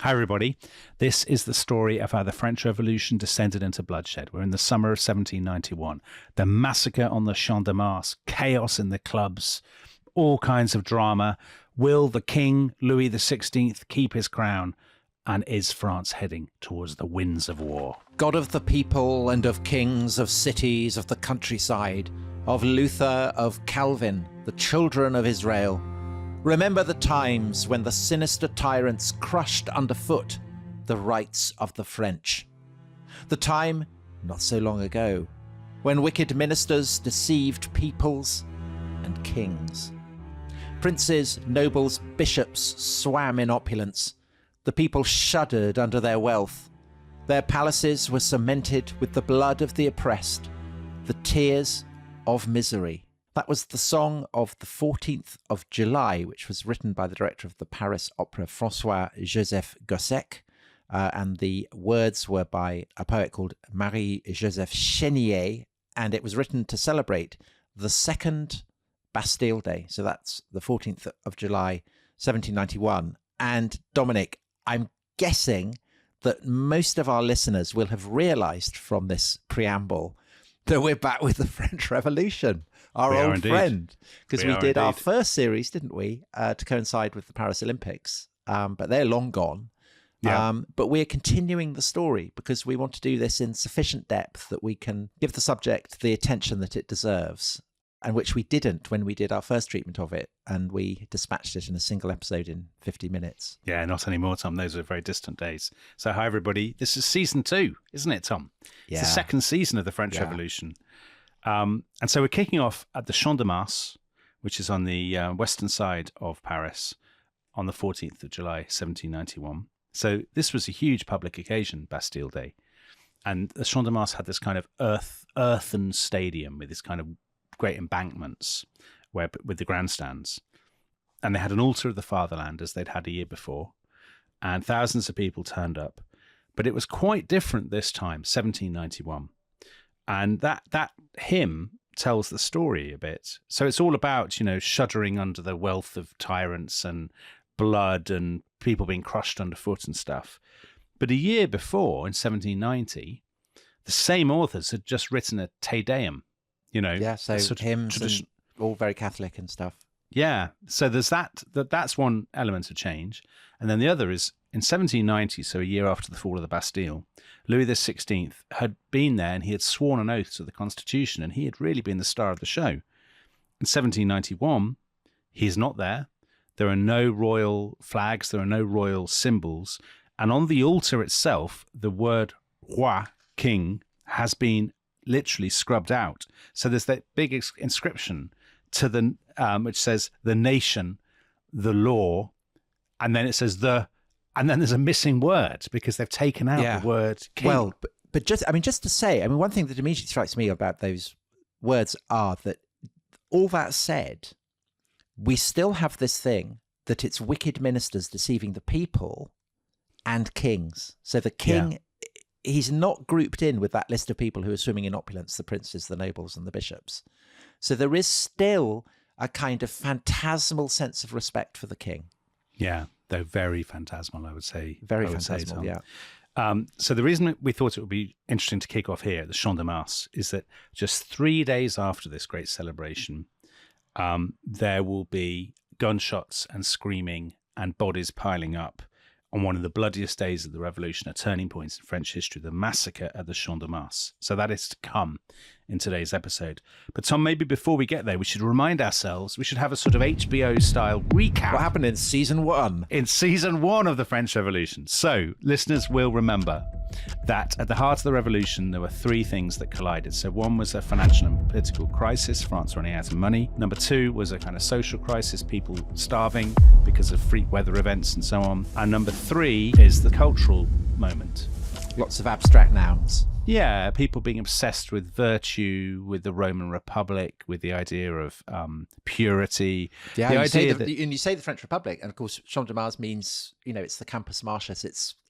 Hi, everybody. This is the story of how the French Revolution descended into bloodshed. We're in the summer of 1791. The massacre on the Champs de Mars, chaos in the clubs, all kinds of drama. Will the king, Louis XVI, keep his crown? And is France heading towards the winds of war? God of the people and of kings, of cities, of the countryside, of Luther, of Calvin, the children of Israel, remember the times when the sinister tyrants crushed underfoot the rights of the French. The time, not so long ago, when wicked ministers deceived peoples and kings. Princes, nobles, bishops swam in opulence. The people shuddered under their wealth. Their palaces were cemented with the blood of the oppressed, the tears of misery. That was the song of the 14th of July, which was written by the director of the Paris Opera, François-Joseph Gossec, and the words were by a poet called Marie-Joseph Chénier, and it was written to celebrate the second Bastille Day. So that's the 14th of July, 1791. And Dominic, I'm guessing that most of our listeners will have realised from this preamble that we're back with the French Revolution. Our old friend, because we did our first series, didn't we, to coincide with the Paris Olympics, but they're long gone. Yeah. But we're continuing the story because we want to do this in sufficient depth that we can give the subject the attention that it deserves, and which we didn't when we did our first treatment of it, and we dispatched it in a single episode in 50 minutes. Yeah, not anymore, Tom. Those are very distant days. So hi, everybody. This is season 2, isn't it, Tom? Yeah. It's the second season of the French Revolution. And so we're kicking off at the Champs de Mars, which is on the western side of Paris, on the 14th of July, 1791. So this was a huge public occasion, Bastille Day. And the Champs de Mars had this kind of earthen stadium with this kind of great embankments with the grandstands. And they had an altar of the fatherland, as they'd had a year before. And thousands of people turned up. But it was quite different this time, 1791. And that hymn tells the story a bit. So it's all about, shuddering under the wealth of tyrants and blood and people being crushed underfoot and stuff. But a year before, in 1790, the same authors had just written a Te Deum, Yeah, so hymns and all very Catholic and stuff. Yeah, so there's that's one element of change. And then the other is, in 1790, so a year after the fall of the Bastille, Louis XVI had been there and he had sworn an oath to the Constitution, and he had really been the star of the show. In 1791, he's not there. There are no royal flags, there are no royal symbols. And on the altar itself, the word roi, king, has been literally scrubbed out. So there's that big inscription to the which says the nation, the law, and then it says and then there's a missing word because they've taken out the word king. Well, but just to say, one thing that immediately strikes me about those words are that all that said, we still have this thing that it's wicked ministers deceiving the people and kings. So the king, he's not grouped in with that list of people who are swimming in opulence, the princes, the nobles, and the bishops. So there is still a kind of phantasmal sense of respect for the king. Yeah, they're very phantasmal, I would say. Very phantasmal, yeah. So the reason we thought it would be interesting to kick off here at the Champs de Mars is that just 3 days after this great celebration, there will be gunshots and screaming and bodies piling up on one of the bloodiest days of the revolution, a turning point in French history, the massacre at the Champs de Mars. So that is to come in today's episode. But Tom, maybe before we get there, we should remind ourselves, we should have a sort of HBO-style recap. What happened in season 1? In season 1 of the French Revolution. So listeners will remember that at the heart of the revolution, there were 3 things that collided. So one was a financial and political crisis, France running out of money. Number 2 was a kind of social crisis, people starving because of freak weather events and so on. And number 3 is the cultural moment. Lots of abstract nouns. Yeah, people being obsessed with virtue, with the Roman Republic, with the idea of purity. Yeah, the idea and you say the French Republic, and of course, Champs de Mars means, it's the Campus Martius.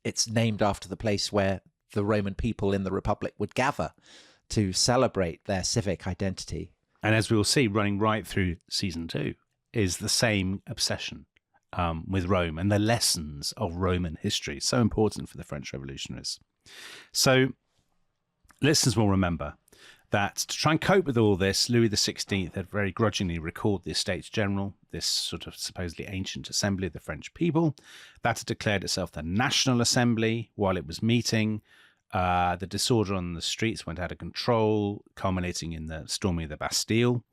It's named after the place where the Roman people in the Republic would gather to celebrate their civic identity. And as we will see, running right through season 2 is the same obsession. with Rome and the lessons of Roman history. So important for the French revolutionaries. So listeners will remember that to try and cope with all this, Louis XVI had very grudgingly recalled the Estates General, this sort of supposedly ancient assembly of the French people. That had declared itself the National Assembly while it was meeting. The disorder on the streets went out of control, culminating in the storming of the Bastille.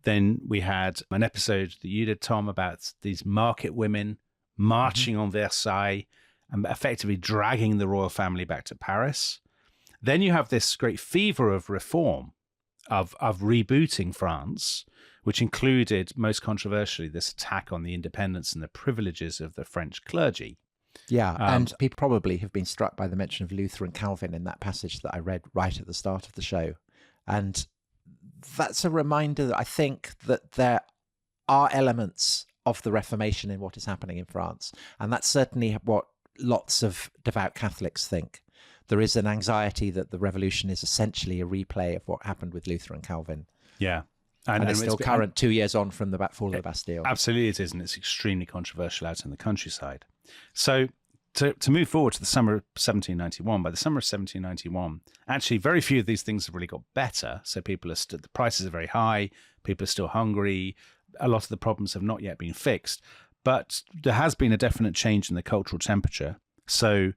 Then we had an episode that you did, Tom, about these market women marching on Versailles and effectively dragging the royal family back to Paris. Then you have this great fever of reform, of rebooting France, which included, most controversially, this attack on the independence and the privileges of the French clergy. Yeah, and people probably have been struck by the mention of Luther and Calvin in that passage that I read right at the start of the show. And that's a reminder that I think that there are elements of the Reformation in what is happening in France. And that's certainly what lots of devout Catholics think. There is an anxiety that the revolution is essentially a replay of what happened with Luther and Calvin. Yeah. And it's still current 2 years on from the fall of the Bastille. Absolutely it is, and it's extremely controversial out in the countryside. So to move forward to the summer of 1791, by the summer of 1791, actually very few of these things have really got better. So people are the prices are very high, people are still hungry, a lot of the problems have not yet been fixed, but there has been a definite change in the cultural temperature. So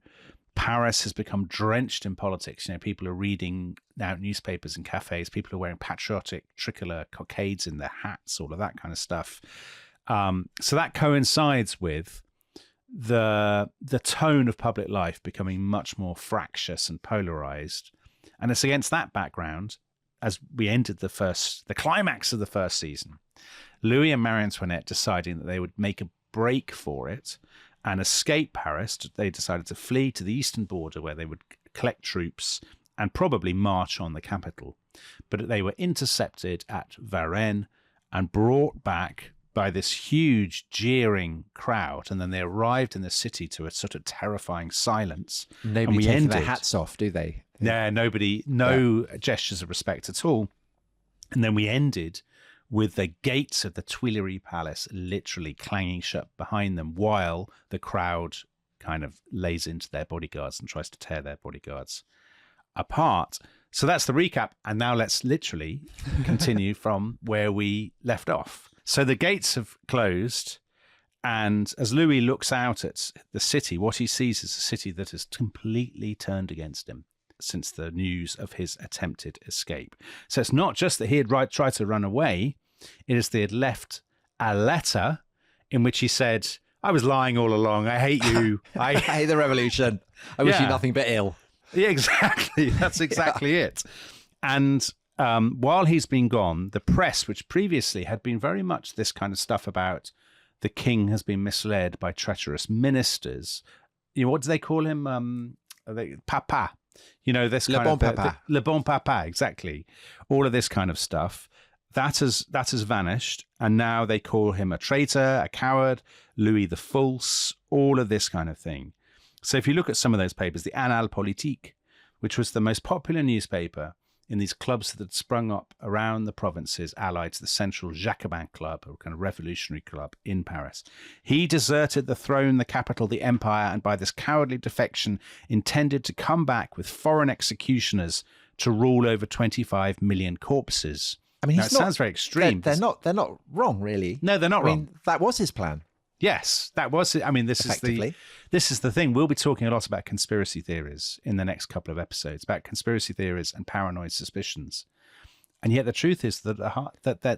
Paris has become drenched in politics. You know, people are reading now newspapers and cafes. People are wearing patriotic tricolor cockades in their hats, all of that kind of stuff. So that coincides with the tone of public life becoming much more fractious and polarized. And it's against that background, as we entered the climax of the first season, Louis and Marie Antoinette deciding that they would make a break for it and escape Paris. They decided to flee to the eastern border where they would collect troops and probably march on the capital. But they were intercepted at Varennes and brought back by this huge jeering crowd. And then they arrived in the city to a sort of terrifying silence. Nobody taking their hats off, do they? Yeah, gestures of respect at all. And then we ended with the gates of the Tuileries Palace literally clanging shut behind them while the crowd kind of lays into their bodyguards and tries to tear their bodyguards apart. So that's the recap. And now let's literally continue from where we left off. So the gates have closed. And as Louis looks out at the city, what he sees is a city that has completely turned against him since the news of his attempted escape. So it's not just that he had tried to run away, it is they had left a letter in which he said, I was lying all along, I hate you. I hate the revolution. I wish you nothing but ill. Yeah, exactly. That's exactly it. And while he's been gone, the press, which previously had been very much this kind of stuff about the king has been misled by treacherous ministers, you know, what do they call him? Papa. You know, this kind of papa. Le bon papa, exactly. All of this kind of stuff that has vanished, and now they call him a traitor, a coward, Louis the False, all of this kind of thing. So if you look at some of those papers, the Annales Politiques, which was the most popular newspaper in these clubs that had sprung up around the provinces allied to the central Jacobin club, or kind of revolutionary club in Paris. He deserted the throne, the capital, the empire, and by this cowardly defection intended to come back with foreign executioners to rule over 25 million corpses. I mean, it sounds very extreme. They're not wrong, really. No, they're not wrong. I mean, that was his plan. Yes, that was it. I mean, this is the thing. We'll be talking a lot about conspiracy theories in the next couple of episodes, about conspiracy theories and paranoid suspicions. And yet the truth is that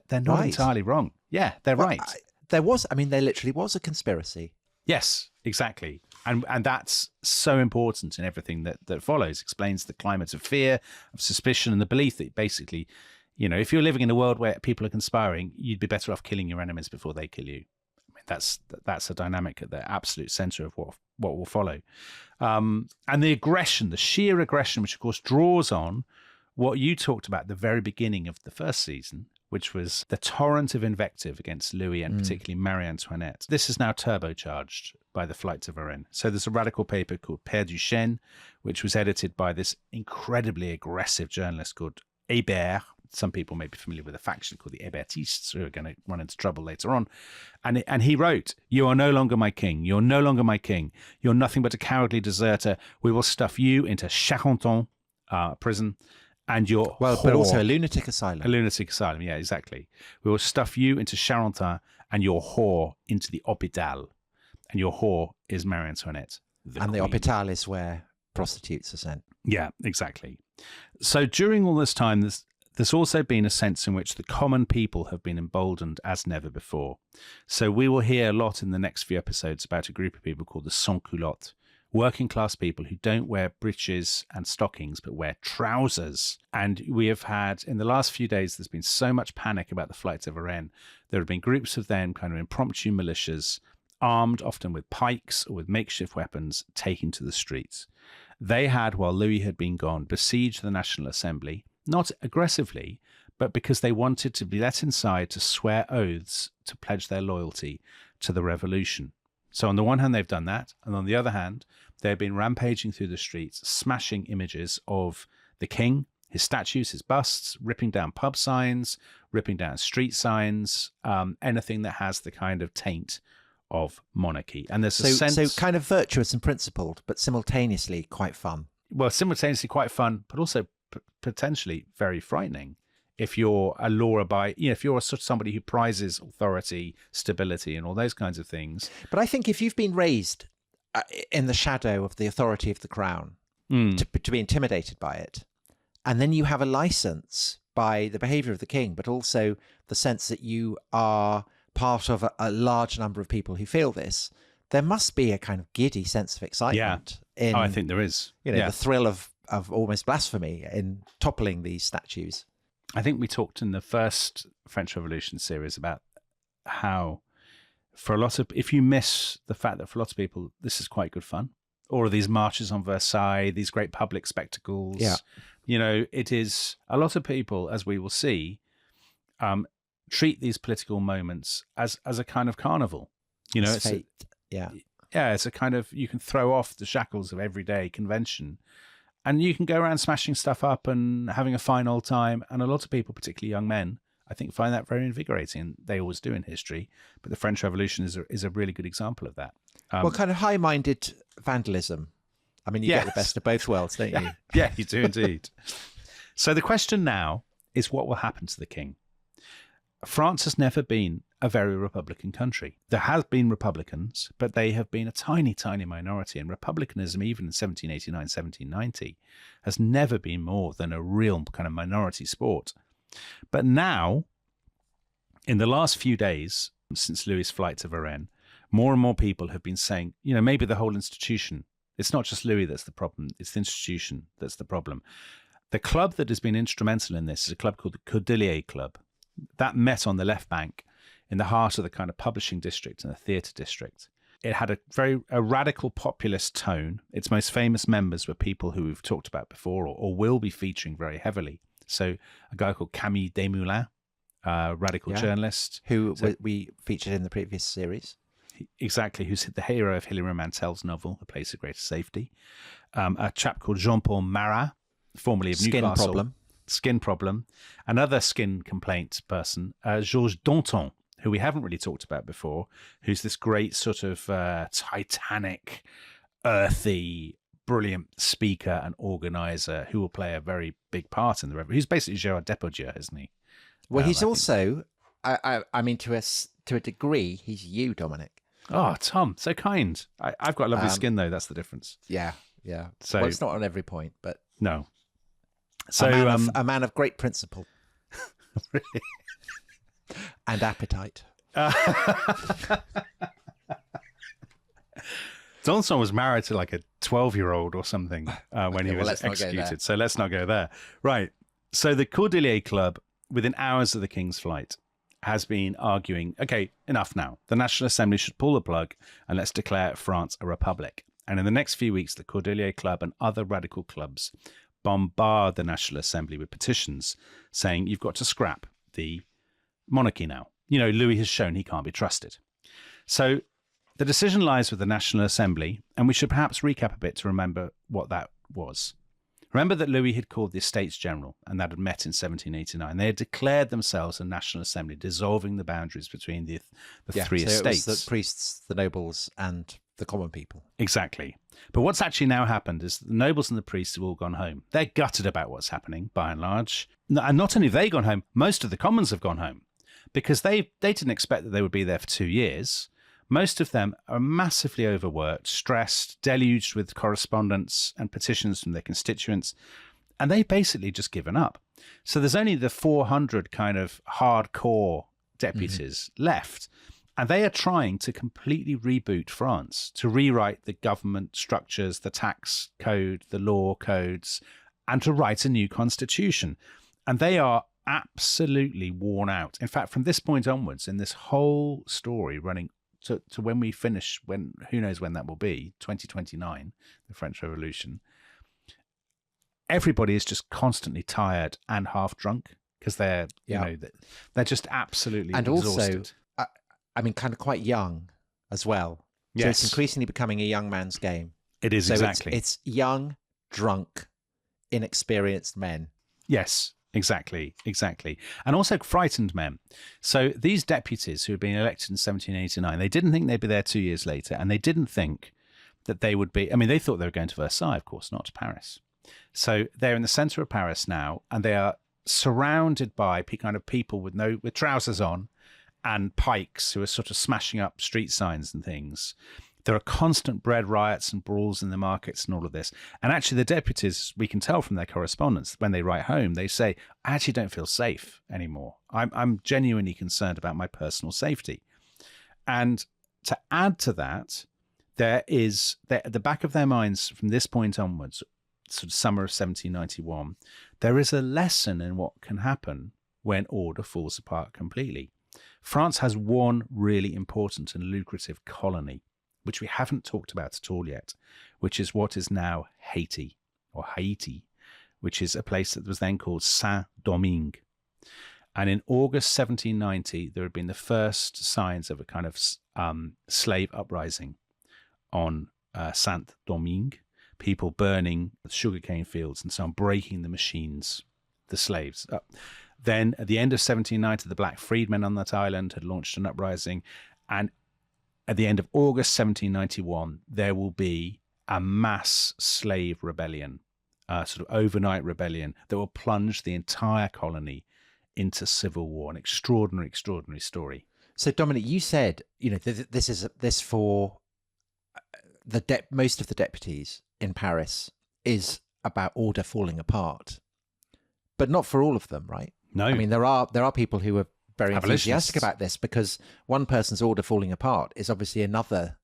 they're not entirely wrong. Yeah, they're right. There literally was a conspiracy. Yes, exactly. And that's so important in everything that follows. Explains the climate of fear, of suspicion, and the belief that basically, you know, if you're living in a world where people are conspiring, you'd be better off killing your enemies before they kill you. That's a dynamic at the absolute center of what will follow. And the aggression, the sheer aggression, which of course draws on what you talked about at the very beginning of the first season, which was the torrent of invective against Louis and particularly Marie Antoinette. This is now turbocharged by the flight to Varennes. So there's a radical paper called Père Duchesne, which was edited by this incredibly aggressive journalist called Hébert, some people may be familiar with a faction called the Hébertistes, who are going to run into trouble later on. And he wrote, "You are no longer my king. You're no longer my king. You're nothing but a cowardly deserter. We will stuff you into Charenton prison. And your but also a lunatic asylum. A lunatic asylum, yeah, exactly. We will stuff you into Charenton and your whore into the hôpital. And your whore is Marie Antoinette. And the hôpital is where prostitutes are sent. Yeah, exactly. So during all this time, there's also been a sense in which the common people have been emboldened as never before. So we will hear a lot in the next few episodes about a group of people called the sans-culottes, working class people who don't wear breeches and stockings, but wear trousers. And we have had, in the last few days, there's been so much panic about the flight to Varennes. There have been groups of them, kind of impromptu militias, armed often with pikes or with makeshift weapons, taken to the streets. They had, while Louis had been gone, besieged the National Assembly, not aggressively, but because they wanted to be let inside to swear oaths to pledge their loyalty to the revolution. So on the one hand, they've done that. And on the other hand, they've been rampaging through the streets, smashing images of the king, his statues, his busts, ripping down pub signs, ripping down street signs, anything that has the kind of taint of monarchy. And there's a sense... So kind of virtuous and principled, but simultaneously quite fun. Well, simultaneously quite fun, but also potentially very frightening. If you're a law-abiding, if you're sort of somebody who prizes authority, stability, and all those kinds of things. But I think if you've been raised in the shadow of the authority of the crown, to be intimidated by it, and then you have a license by the behaviour of the king, but also the sense that you are part of a large number of people who feel this, there must be a kind of giddy sense of excitement. Yeah. I think there is. The thrill of almost blasphemy in toppling these statues. I think we talked in the first French Revolution series about how, for a lot of, if you miss the fact that for a lot of people, this is quite good fun. All of these marches on Versailles, these great public spectacles. Yeah. It is, a lot of people, as we will see, treat these political moments as a kind of carnival. It's fate. It's a kind of, you can throw off the shackles of everyday convention and you can go around smashing stuff up and having a fine old time. And a lot of people, particularly young men, I think find that very invigorating. And they always do in history. But the French Revolution is a really good example of that. Kind of high-minded vandalism. I mean, you get the best of both worlds, don't you? Yeah, you do indeed. So the question now is, what will happen to the king? France has never been a very Republican country. There have been Republicans, but they have been a tiny, tiny minority. And republicanism, even in 1789, 1790, has never been more than a real kind of minority sport. But now, in the last few days, since Louis' flight to Varennes, more and more people have been saying, maybe the whole institution, it's not just Louis that's the problem, it's the institution that's the problem. The club that has been instrumental in this is a club called the Cordelier Club. That met on the left bank in the heart of the kind of publishing district and the theatre district. It had a radical populist tone. Its most famous members were people who we've talked about before or will be featuring very heavily. So a guy called Camille Desmoulins, radical journalist. Who we featured in the previous series. Exactly, who's the hero of Hilary Mantel's novel, A Place of Greater Safety. A chap called Jean-Paul Marat, formerly of Newcastle. Skin problem. Another skin complaint person, Georges Danton, who we haven't really talked about before, who's this great sort of titanic, earthy, brilliant speaker and organizer who will play a very big part in the revolution. He's basically Gérard Depardieu, isn't he? Well, he's also, I mean, to a degree, he's you, Dominic. Oh, Tom, so kind. I've got lovely skin, though. That's the difference. Yeah. So it's not on every point, but no. So a man of great principle. Really? And appetite. Danton was married to like a 12-year-old or something when he was executed. So let's not go there. Right. So the Cordelier Club, within hours of the King's flight, has been arguing, okay, enough now. The National Assembly should pull the plug and let's declare France a republic. And in the next few weeks, the Cordelier Club and other radical clubs bombard the National Assembly with petitions saying you've got to scrap the monarchy now. Louis has shown he can't be trusted. So the decision lies with the National Assembly, and we should perhaps recap a bit to remember what that was. Remember that Louis had called the Estates General, and that had met in 1789. They had declared themselves a national assembly, dissolving the boundaries between the three estates. It was the priests, the nobles, and the common people. Exactly. But what's actually now happened is the nobles and the priests have all gone home. They're gutted about what's happening, by and large. And not only have they gone home, most of the commons have gone home, because they didn't expect that they would be there for 2 years. Most of them are massively overworked, stressed, deluged with correspondence and petitions from their constituents, and they've basically just given up. So there's only the 400 kind of hardcore deputies left, and they are trying to completely reboot France, to rewrite the government structures, the tax code, the law codes, and to write a new constitution. And they are absolutely worn out. In fact, from this point onwards, in this whole story running to when we finish, when who knows when that will be, 2029, the French Revolution, everybody is just constantly tired and half drunk, because they're they're just absolutely exhausted. Also, I mean, kind of quite young as well. Yes. So it's increasingly becoming a young man's game. It is, so exactly. It's young, drunk, inexperienced men. Yes. Exactly. And also frightened men. So these deputies who had been elected in 1789, they didn't think they'd be there 2 years later, and they didn't think that they would be, I mean, they thought they were going to Versailles, of course, not to Paris. So they're in the centre of Paris now, and they are surrounded by kind of people with trousers on and pikes who are sort of smashing up street signs and things. There are constant bread riots and brawls in the markets and all of this. And actually the deputies, we can tell from their correspondence, when they write home, they say, I actually don't feel safe anymore. I'm genuinely concerned about my personal safety. And to add to that, there is, at the back of their minds from this point onwards, sort of summer of 1791, there is a lesson in what can happen when order falls apart completely. France has one really important and lucrative colony, which we haven't talked about at all yet, which is what is now Haiti, which is a place that was then called Saint-Domingue. And in August 1790, there had been the first signs of a kind of slave uprising on Saint-Domingue, people burning sugarcane fields and so on, breaking the machines, the slaves. Then at the end of 1790, the black freedmen on that island had launched an uprising, and at the end of August 1791, there will be a mass slave rebellion, sort of overnight rebellion that will plunge the entire colony into civil war. An extraordinary, extraordinary story. So, Dominic, you said, this for most of the deputies in Paris is about order falling apart, but not for all of them, right? No. I mean, there are people who are very enthusiastic about this, because one person's order falling apart is obviously another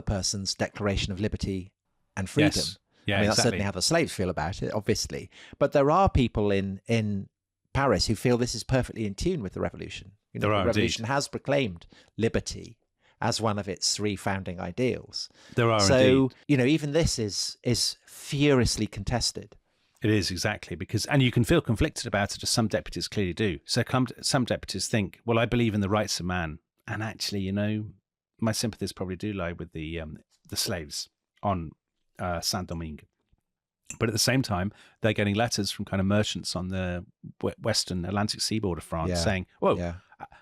person's declaration of liberty and freedom. Yes. Yeah, I mean, exactly. That's certainly how the slaves feel about it, obviously. But there are people in Paris who feel this is perfectly in tune with the revolution. The revolution has proclaimed liberty as one of its three founding ideals. There are indeed. So, even this is furiously contested. It is, exactly, and you can feel conflicted about it, as some deputies clearly do. So some deputies think, well, I believe in the rights of man, and actually, my sympathies probably do lie with the slaves on Saint-Domingue. But at the same time, they're getting letters from kind of merchants on the western Atlantic seaboard of France saying,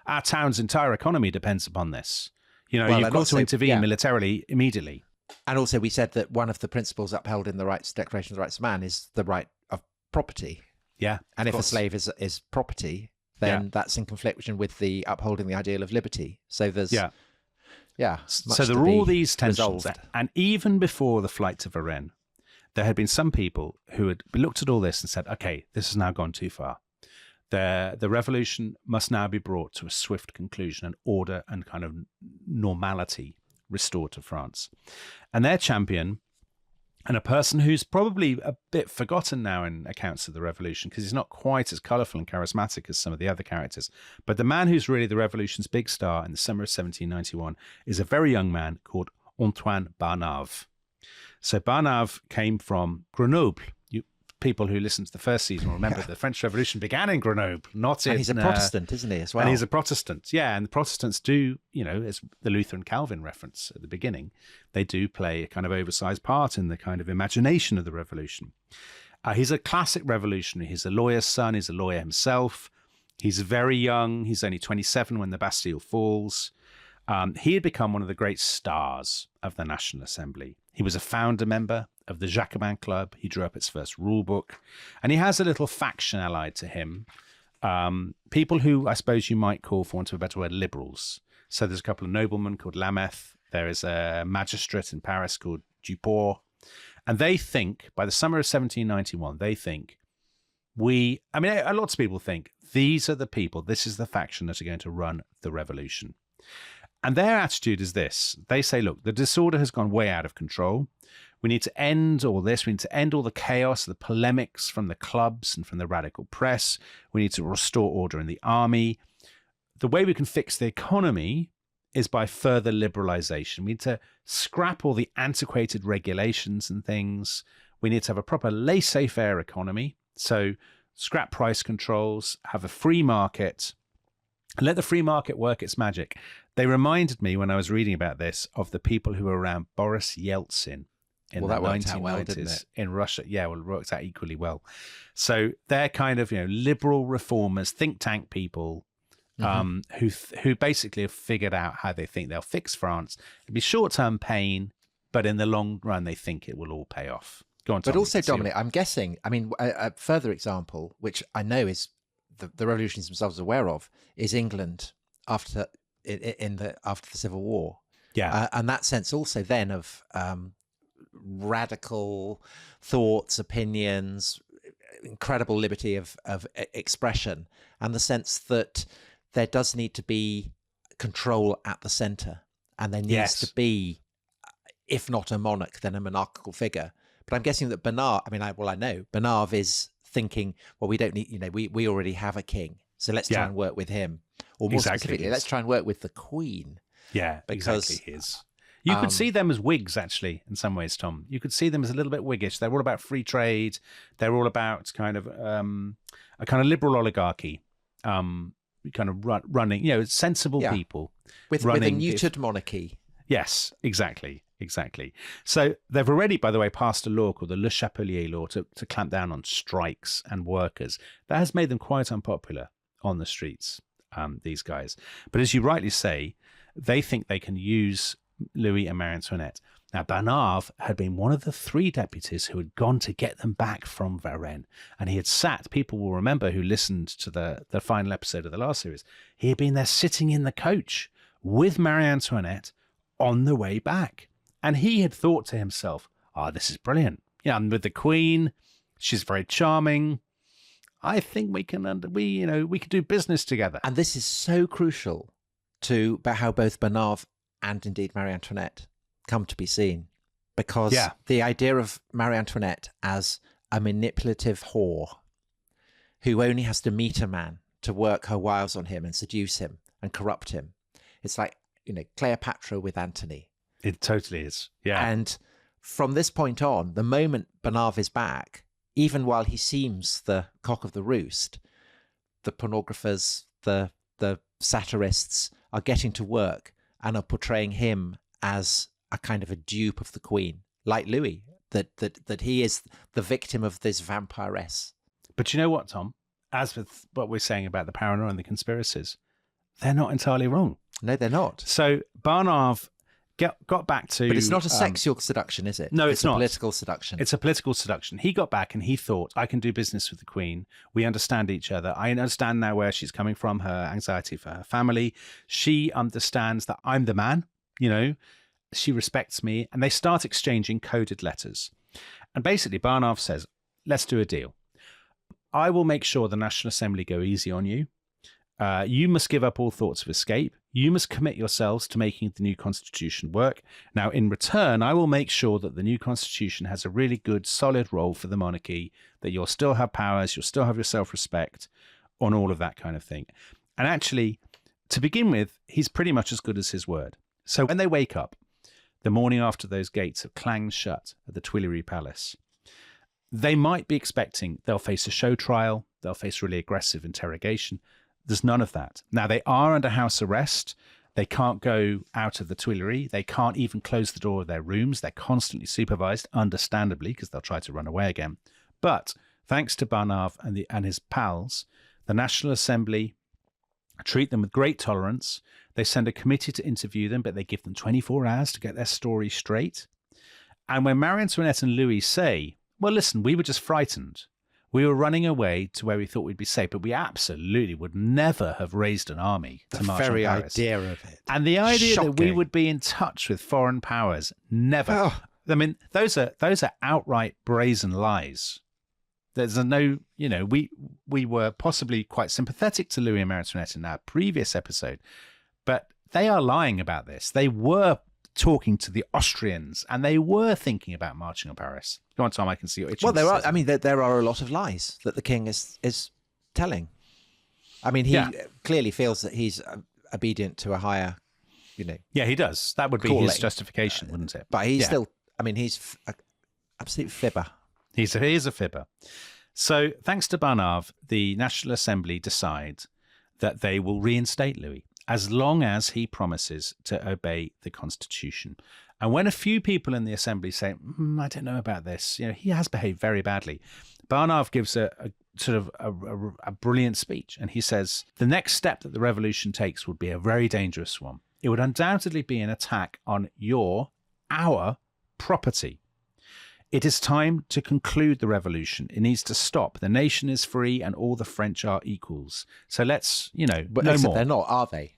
our town's entire economy depends upon this. You've got to intervene militarily immediately. And also, we said that one of the principles upheld in the Declaration of the Rights of Man is the right of property. Yeah. And if a slave is property, then that's in confliction with the upholding the ideal of liberty. So there's So there are all these tensions, and even before the flight to Varennes, there had been some people who had looked at all this and said, "Okay, this has now gone too far. The revolution must now be brought to a swift conclusion, and order and kind of normality restored to France." And their champion, and a person who's probably a bit forgotten now in accounts of the revolution because he's not quite as colourful and charismatic as some of the other characters, but the man who's really the revolution's big star in the summer of 1791 is a very young man called Antoine Barnave. So Barnave came from Grenoble. People who listened to the first season will remember the French Revolution began in Grenoble, not in... And he's a Protestant, isn't he, as well? And he's a Protestant, yeah. And the Protestants do, as the Luther and Calvin reference at the beginning, they do play a kind of oversized part in the kind of imagination of the revolution. He's a classic revolutionary. He's a lawyer's son. He's a lawyer himself. He's very young. He's only 27 when the Bastille falls. He had become one of the great stars of the National Assembly. He was a founder member of the Jacobin Club. He drew up its first rule book. And he has a little faction allied to him. People who I suppose you might call, for want of a better word, liberals. So there's a couple of noblemen called Lameth. There is a magistrate in Paris called Duport. And they think, by the summer of 1791, they think, lots of people think, these are the people, this is the faction that are going to run the revolution. And their attitude is this. They say, look, the disorder has gone way out of control. We need to end all this. We need to end all the chaos, the polemics from the clubs and from the radical press. We need to restore order in the army. The way we can fix the economy is by further liberalization. We need to scrap all the antiquated regulations and things. We need to have a proper laissez-faire economy. So scrap price controls, have a free market, and let the free market work its magic. They reminded me when I was reading about this of the people who were around Boris Yeltsin in the 1990s in Russia. Yeah, well, it worked out equally well. So they're kind of, liberal reformers, think tank people who basically have figured out how they think they'll fix France. It'll be short-term pain, but in the long run, they think it will all pay off. Go on, Tom, but also, Dominic, I'm guessing, a further example, which I know is the revolutions themselves are aware of, is England after the Civil War. Yeah. And that sense also then of radical thoughts, opinions, incredible liberty of expression, and the sense that there does need to be control at the centre, and there needs to be, if not a monarch, then a monarchical figure. But I'm guessing that Barnave, I know Barnave is thinking, well, we don't need, we already have a king, so let's try and work with him. Or more specifically, let's try and work with the Queen. Yeah, exactly. You could see them as Whigs, actually, in some ways, Tom. You could see them as a little bit Whiggish. They're all about free trade. They're all about kind of a kind of liberal oligarchy, kind of running, sensible people. With a neutered monarchy. Yes, exactly. So they've already, by the way, passed a law called the Le Chapelier law to clamp down on strikes and workers. That has made them quite unpopular on the streets, these guys. But as you rightly say, they think they can use Louis and Marie Antoinette. Now, Barnave had been one of the 3 deputies who had gone to get them back from Varennes. And he had sat, people will remember who listened to the final episode of the last series, he had been there sitting in the coach with Marie Antoinette on the way back. And he had thought to himself, this is brilliant. I'm with the Queen. She's very charming. I think we can do business together. And this is so crucial to how both Barnave and indeed Marie Antoinette come to be seen, because the idea of Marie Antoinette as a manipulative whore who only has to meet a man to work her wiles on him and seduce him and corrupt him. It's like, Cleopatra with Antony. It totally is. Yeah. And from this point on, the moment Barnave is back, even while he seems the cock of the roost, the pornographers, the satirists are getting to work and are portraying him as a kind of a dupe of the Queen, like Louis, that he is the victim of this vampiress. But you know what, Tom? As with what we're saying about the paranoia and the conspiracies, they're not entirely wrong. No, they're not. So Barnave got back to... But it's not a sexual seduction, is it? No, it's not. It's a political seduction. It's a political seduction. He got back and he thought, I can do business with the Queen. We understand each other. I understand now where she's coming from, her anxiety for her family. She understands that I'm the man, She respects me. And they start exchanging coded letters. And basically, Barnave says, let's do a deal. I will make sure the National Assembly go easy on you. You must give up all thoughts of escape. You must commit yourselves to making the new constitution work. Now, in return, I will make sure that the new constitution has a really good, solid role for the monarchy, that you'll still have powers, you'll still have your self-respect, on all of that kind of thing. And actually, to begin with, he's pretty much as good as his word. So when they wake up, the morning after those gates have clanged shut at the Tuileries Palace, they might be expecting they'll face a show trial, they'll face really aggressive interrogation. There's none of that. Now, they are under house arrest. They can't go out of the Tuileries. They can't even close the door of their rooms. They're constantly supervised, understandably, because they'll try to run away again. But thanks to Barnave and his pals, the National Assembly treat them with great tolerance. They send a committee to interview them, but they give them 24 hours to get their story straight. And when Marie Antoinette and Louis say, well, listen, we were just frightened. We were running away to where we thought we'd be safe, but we absolutely would never have raised an army to march on Paris. The very idea of it. And the idea that we would be in touch with foreign powers, never. Oh. I mean, those are outright brazen lies. There's no, we were possibly quite sympathetic to Louis and Marie Antoinette in our previous episode, but they are lying about this. They were talking to the Austrians, and they were thinking about marching on Paris. Go on, Tom, I can see your itching. Well, there are a lot of lies that the king is telling. I mean, he clearly feels that he's obedient to a higher, Yeah, he does. That would be his justification, wouldn't it? But he's still, he's an absolute fibber. He is a fibber. So thanks to Barnave, the National Assembly decide that they will reinstate Louis as long as he promises to obey the Constitution. And when a few people in the Assembly say, I don't know about this, he has behaved very badly, Barnave gives a sort of a brilliant speech. And he says, the next step that the revolution takes would be a very dangerous one. It would undoubtedly be an attack on our property. It is time to conclude the revolution. It needs to stop. The nation is free and all the French are equals. So let's, but no more. They're not, are they?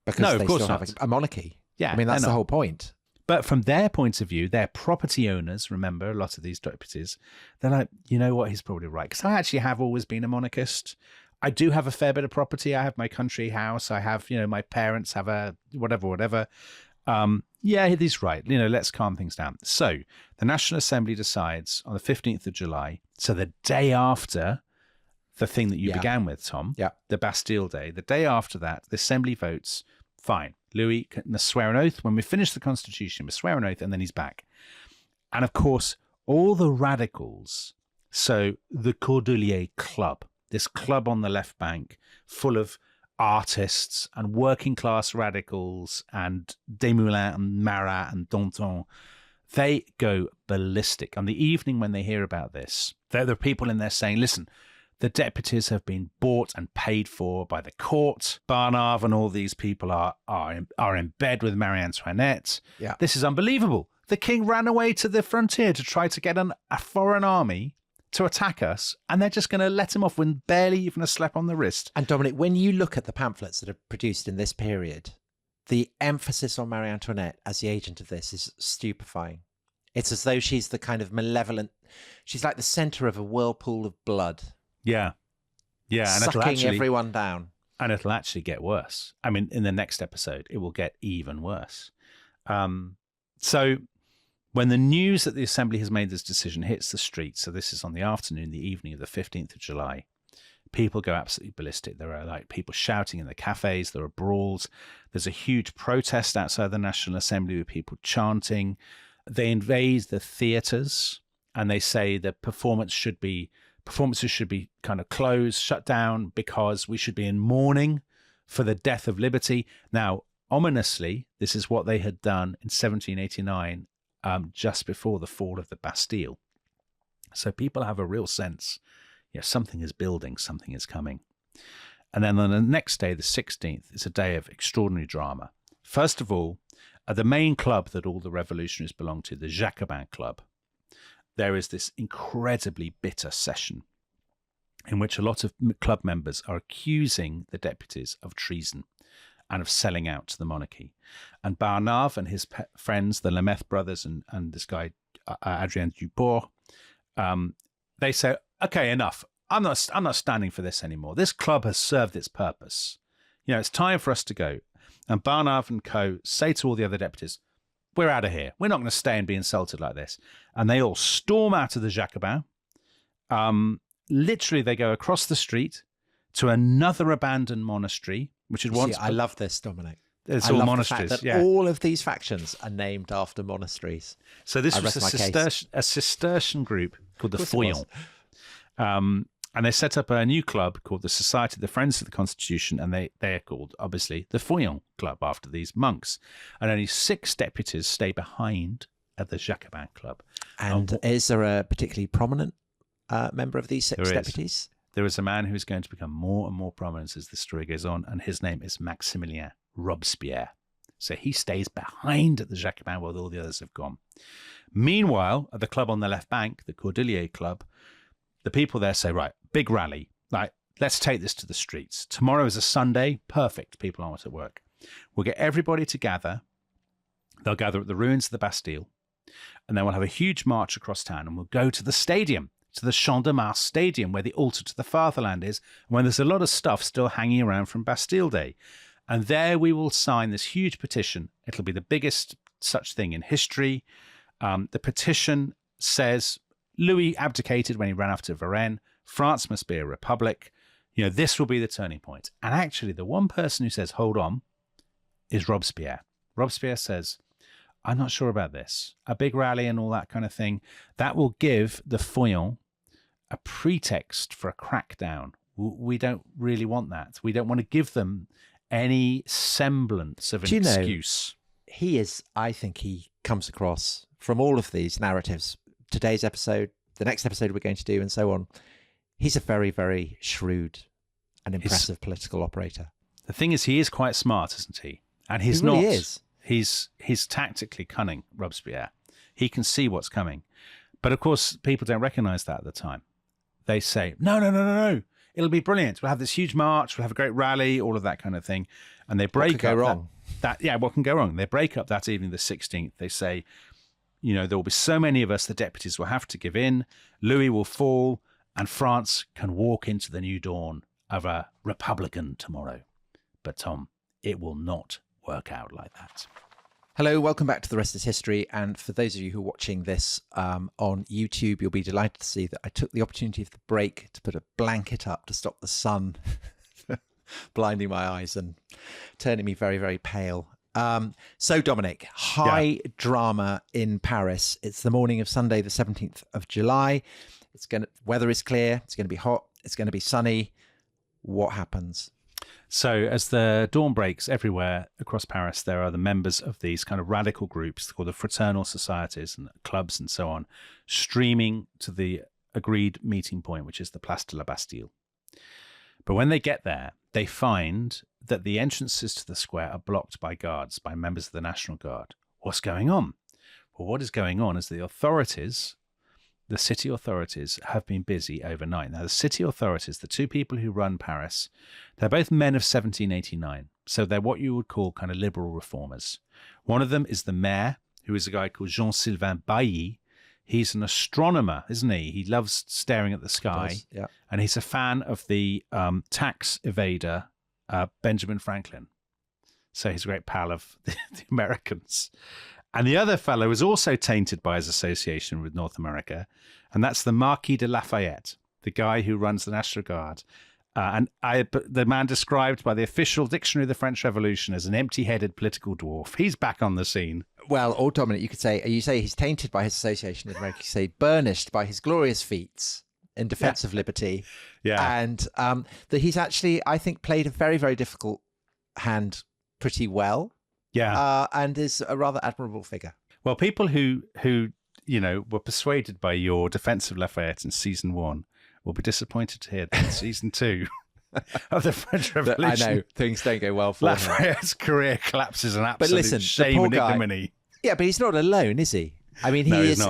Because no, of they course still not. have a monarchy. Yeah, I mean, that's the whole point. But from their point of view, they're property owners. Remember, a lot of these deputies, they're like, you know what? He's probably right. Because I actually have always been a monarchist. I do have a fair bit of property. I have my country house. I have, my parents have a whatever. Yeah, he's right. Let's calm things down. So the National Assembly decides on the 15th of July. So the day after the thing that you began with, Tom, the Bastille Day, the day after that, the Assembly votes, fine. Louis can swear an oath. When we finish the Constitution, we swear an oath and then he's back. And of course, all the radicals, so the Cordelier Club, this club on the left bank full of artists and working class radicals and Desmoulins and Marat and Danton, they go ballistic. On the evening when they hear about this, there are people in there saying, listen, the deputies have been bought and paid for by the court. Barnave and all these people are in bed with Marie Antoinette. Yeah. This is unbelievable. The king ran away to the frontier to try to get a foreign army to attack us, and they're just going to let him off with barely even a slap on the wrist. And Dominic, when you look at the pamphlets that are produced in this period, the emphasis on Marie Antoinette as the agent of this is stupefying. It's as though she's the kind of malevolent, she's like the center of a whirlpool of blood. Yeah. And sucking everyone down. And it'll actually get worse. I mean, in the next episode, it will get even worse. So when the news that the Assembly has made this decision hits the streets, so this is on the afternoon, the evening of the 15th of July, people go absolutely ballistic. There are people shouting in the cafes. There are brawls. There's a huge protest outside the National Assembly with people chanting. They invade the theatres and they say that performances should be kind of closed, shut down, because we should be in mourning for the death of liberty. Now, ominously, this is what they had done in 1789, just before the fall of the Bastille. So people have a real sense, something is building, something is coming. And then on the next day, the 16th, it's a day of extraordinary drama. First of all, at the main club that all the revolutionaries belong to, the Jacobin Club, there is this incredibly bitter session in which a lot of club members are accusing the deputies of treason and of selling out to the monarchy. And Barnave and his friends, the Lemaitre brothers and this guy, Adrien Duport, they say, okay, enough. I'm not standing for this anymore. This club has served its purpose. It's time for us to go. And Barnave and co. say to all the other deputies, we're out of here. We're not going to stay and be insulted like this. And they all storm out of the Jacobin. Literally, they go across the street to another abandoned monastery, which had once... I love this, Dominic. It's all monasteries. The fact that all of these factions are named after monasteries. So this was a Cistercian group called the Feuillants. And they set up a new club called the Society of the Friends of the Constitution, and they are called, obviously, the Feuillants Club after these monks. And only 6 deputies stay behind at the Jacobin Club. And is there a particularly prominent member of these six deputies? There is a man who is going to become more and more prominent as the story goes on, and his name is Maximilien Robespierre. So he stays behind at the Jacobin while all the others have gone. Meanwhile, at the club on the left bank, the Cordelier Club, the people there say, right, big rally. Right, let's take this to the streets. Tomorrow is a Sunday. Perfect. People aren't at work. We'll get everybody to gather. They'll gather at the ruins of the Bastille. And then we'll have a huge march across town, and we'll go to the stadium, to the Champs de Mars Stadium, where the altar to the fatherland is, when there's a lot of stuff still hanging around from Bastille Day. And there we will sign this huge petition. It'll be the biggest such thing in history. The petition says Louis abdicated when he ran off to Varennes. France must be a republic. This will be the turning point. And actually, the one person who says, hold on, is Robespierre. Robespierre says, I'm not sure about this. A big rally and all that kind of thing, that will give the Feuillants a pretext for a crackdown. We don't really want that. We don't want to give them any semblance of an excuse. I think he comes across from all of these narratives, today's episode, the next episode we're going to do, and so on. He's a very, very shrewd and impressive political operator. The thing is, he is quite smart, isn't he? And he really is. He's tactically cunning, Robespierre. He can see what's coming. But of course, people don't recognize that at the time. They say, no. It'll be brilliant. We'll have this huge march. We'll have a great rally, all of that kind of thing. And they break up. What can go wrong? They break up that evening, the 16th. They say, there will be so many of us, the deputies will have to give in. Louis will fall, and France can walk into the new dawn of a republican tomorrow. But Tom, it will not work out like that. Hello, welcome back to The Rest is History. And for those of you who are watching this on YouTube, you'll be delighted to see that I took the opportunity of the break to put a blanket up to stop the sun blinding my eyes and turning me very, very pale. So, Dominic, high drama in Paris. It's the morning of Sunday, the 17th of July. Weather is clear. It's going to be hot. It's going to be sunny. What happens? So as the dawn breaks everywhere across Paris, there are the members of these kind of radical groups called the fraternal societies and clubs and so on, streaming to the agreed meeting point, which is the Place de la Bastille. But when they get there, they find that the entrances to the square are blocked by guards, by members of the National Guard. What's going on? Well, what is going on is the city authorities have been busy overnight. Now, the city authorities, the two people who run Paris, they're both men of 1789. So they're what you would call kind of liberal reformers. One of them is the mayor, who is a guy called Jean-Sylvain Bailly. He's an astronomer, isn't he? He loves staring at the sky. Yeah. And he's a fan of the tax evader, Benjamin Franklin. So he's a great pal of the Americans. And the other fellow is also tainted by his association with North America, and that's the Marquis de Lafayette, the guy who runs the National Guard. The man described by the official dictionary of the French Revolution as an empty-headed political dwarf. He's back on the scene. Well, or Dominic, you say he's tainted by his association with America. You say burnished by his glorious feats in defense of liberty. Yeah. And that he's actually, I think, played a very, very difficult hand pretty well. Yeah. And is a rather admirable figure. Well, people who were persuaded by your defense of Lafayette in season 1 will be disappointed to hear that in season 2 of the French Revolution, I know things don't go well for Lafayette's career collapses in absolute shame and ignominy. Yeah, but he's not alone, is he? I mean, he's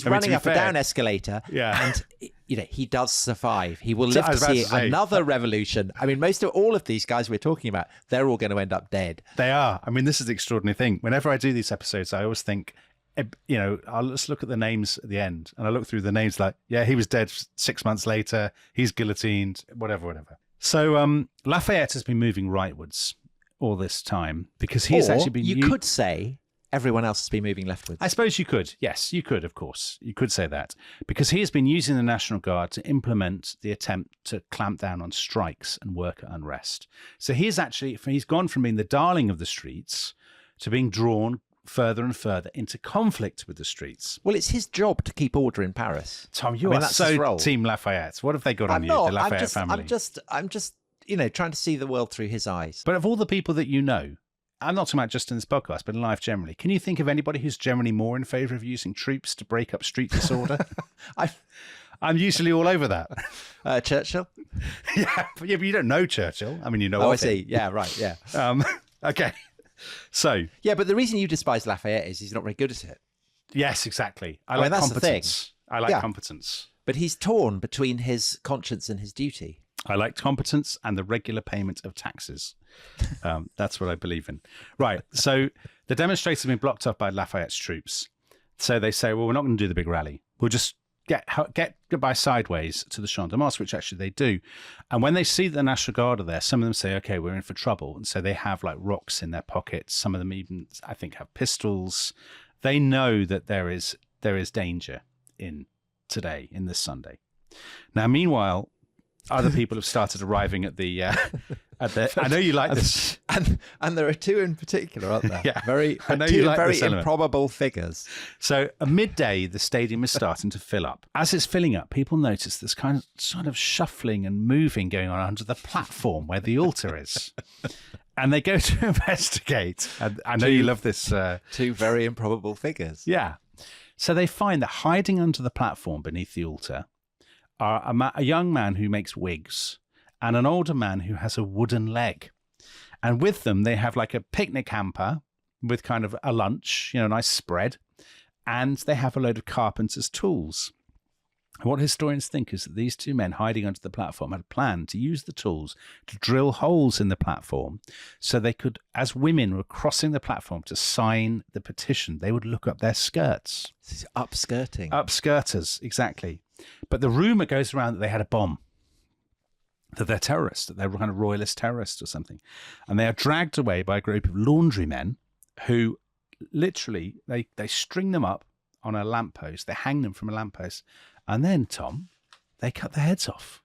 running up a down escalator, and he does survive. He will live to see another revolution. I mean, all of these guys we're talking about, they're all going to end up dead. They are. I mean, this is the extraordinary thing. Whenever I do these episodes, I always think, I'll just look at the names at the end, and I look through the names like, he was dead 6 months later. He's guillotined, whatever. So Lafayette has been moving rightwards all this time because he's actually been. You could say everyone else has been moving leftwards. I suppose you could. Yes, you could, of course. You could say that. Because he has been using the National Guard to implement the attempt to clamp down on strikes and worker unrest. So he's gone from being the darling of the streets to being drawn further and further into conflict with the streets. Well, it's his job to keep order in Paris. Tom, are so Team Lafayette. What have they got on you, the Lafayette family? I'm just trying to see the world through his eyes. But of all the people that you know, I'm not talking about just in this podcast, but in life generally. Can you think of anybody who's generally more in favour of using troops to break up street disorder? I'm usually all over that. Churchill? Yeah, but you don't know Churchill. I mean, you know. Oh, I see. Yeah, right. Yeah. Okay. So. Yeah, but the reason you despise Lafayette is he's not very good at it. Yes, exactly. I mean, like that's competence. the thing. I like competence. But he's torn between his conscience and his duty. I like competence and the regular payment of taxes. That's what I believe in. Right. So the demonstrators have been blocked off by Lafayette's troops. So they say, well, we're not going to do the big rally. We'll just get by sideways to the Champs de Mars, which actually they do. And when they see the National Guard are there, some of them say, okay, we're in for trouble. And so they have like rocks in their pockets. Some of them even, I think, have pistols. They know that there is danger in today, in this Sunday. Now, meanwhile, other people have started arriving at the I know you like this, and there are two in particular, aren't there? Yeah, very improbable figures. So at midday, the stadium is starting to fill up. As it's filling up, people notice this kind of sort of shuffling and moving going on under the platform where the altar is. And they go to investigate. And I know you love this. Two very improbable figures. Yeah. So they find that hiding under the platform beneath the altar are a young man who makes wigs and an older man who has a wooden leg. And with them, they have like a picnic hamper with kind of a lunch, a nice spread. And they have a load of carpenter's tools. And what historians think is that these two men hiding under the platform had a plan to use the tools to drill holes in the platform so they could, as women were crossing the platform to sign the petition, they would look up their skirts. This is upskirting. Upskirters, exactly. But the rumour goes around that they had a bomb, that they're terrorists, that they're kind of royalist terrorists or something. And they are dragged away by a group of laundrymen who literally, they string them up on a lamppost, they hang them from a lamppost, and then, Tom, they cut their heads off.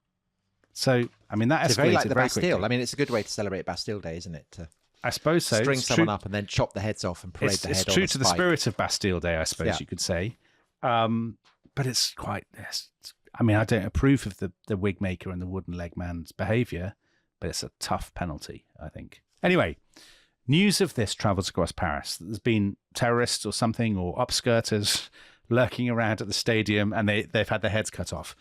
So, I mean, that escalated very like the very Bastille. quickly. I mean, it's a good way to celebrate Bastille Day, isn't it? I suppose so. String someone up and then chop the heads off and parade the head on. It's true to the spirit of Bastille Day, I suppose you could say. But it's quite... I mean, I don't approve of the wig maker and the wooden leg man's behaviour, but it's a tough penalty, I think. Anyway, news of this travels across Paris. There's been terrorists or something, or upskirters lurking around at the stadium, and they've had their heads cut off.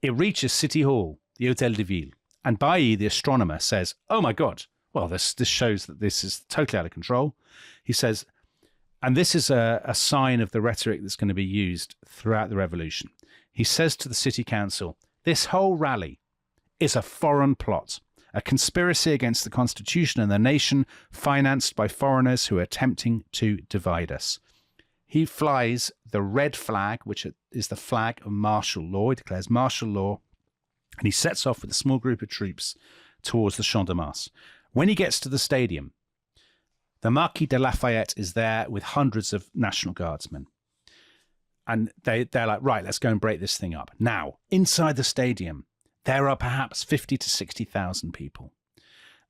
It reaches City Hall, the Hôtel de Ville, and Bailly, the astronomer, says, oh my God, well, this shows that this is totally out of control. He says, and this is a sign of the rhetoric that's going to be used throughout the revolution. He says to the city council, this whole rally is a foreign plot, a conspiracy against the constitution and the nation, financed by foreigners who are attempting to divide us. He flies the red flag, which is the flag of martial law. He declares martial law, and he sets off with a small group of troops towards the Champs de Mars. When he gets to the stadium, the Marquis de Lafayette is there with hundreds of National Guardsmen. And they're like, right, let's go and break this thing up. Now, inside the stadium, there are perhaps 50 to 60,000 people.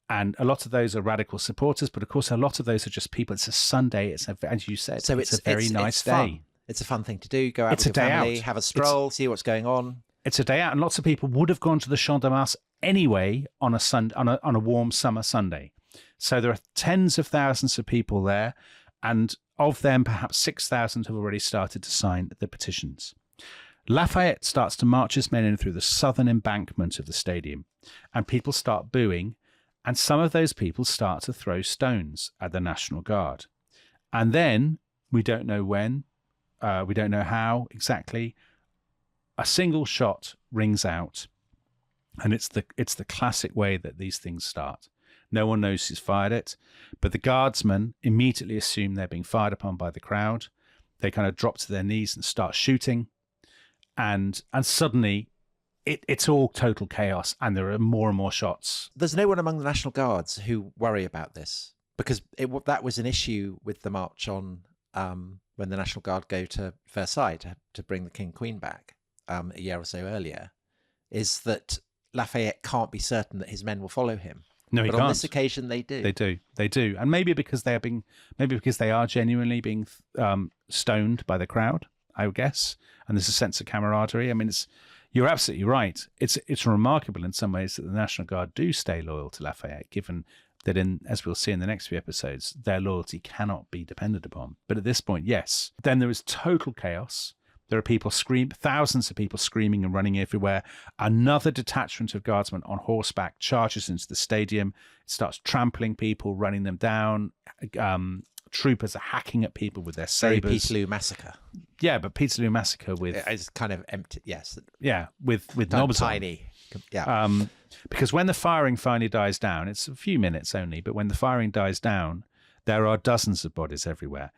And a lot of those are radical supporters, but of course, a lot of those are just people. It's a Sunday. As you said, so it's a very nice day. Fun. It's a fun thing to do. Go out with your family, have a stroll, see what's going on. It's a day out, and lots of people would have gone to the Champs de Mars anyway on a warm summer Sunday. So there are tens of thousands of people there, and of them, perhaps 6,000 have already started to sign the petitions. Lafayette starts to march his men in through the southern embankment of the stadium, and people start booing, and some of those people start to throw stones at the National Guard. And then, we don't know when, we don't know how exactly, a single shot rings out, and it's the classic way that these things start. No one knows who's fired it, but the guardsmen immediately assume they're being fired upon by the crowd. They kind of drop to their knees and start shooting, and suddenly it's all total chaos, and there are more and more shots. There's no one among the National Guards who worry about this, because that was an issue with the march on when the National Guard go to Versailles to bring the King and Queen back a year or so earlier, is that Lafayette can't be certain that his men will follow him. No, he but can't. On this occasion, they do. They do, and maybe because they are genuinely being stoned by the crowd, I would guess, and there's a sense of camaraderie. I mean, you're absolutely right. It's remarkable in some ways that the National Guard do stay loyal to Lafayette, given that, as we'll see in the next few episodes, their loyalty cannot be depended upon. But at this point, yes. Then there is total chaos. There are people thousands of people screaming and running everywhere. Another detachment of guardsmen on horseback charges into the stadium. It starts trampling people, running them down. Troopers are hacking at people with their sabers. Very Peterloo Massacre. Yeah, but Peterloo Massacre with... It's kind of empty, yes. Yeah, with knobs tiny. On. Yeah. Because when the firing finally dies down, it's a few minutes only, but when the firing dies down, there are dozens of bodies everywhere.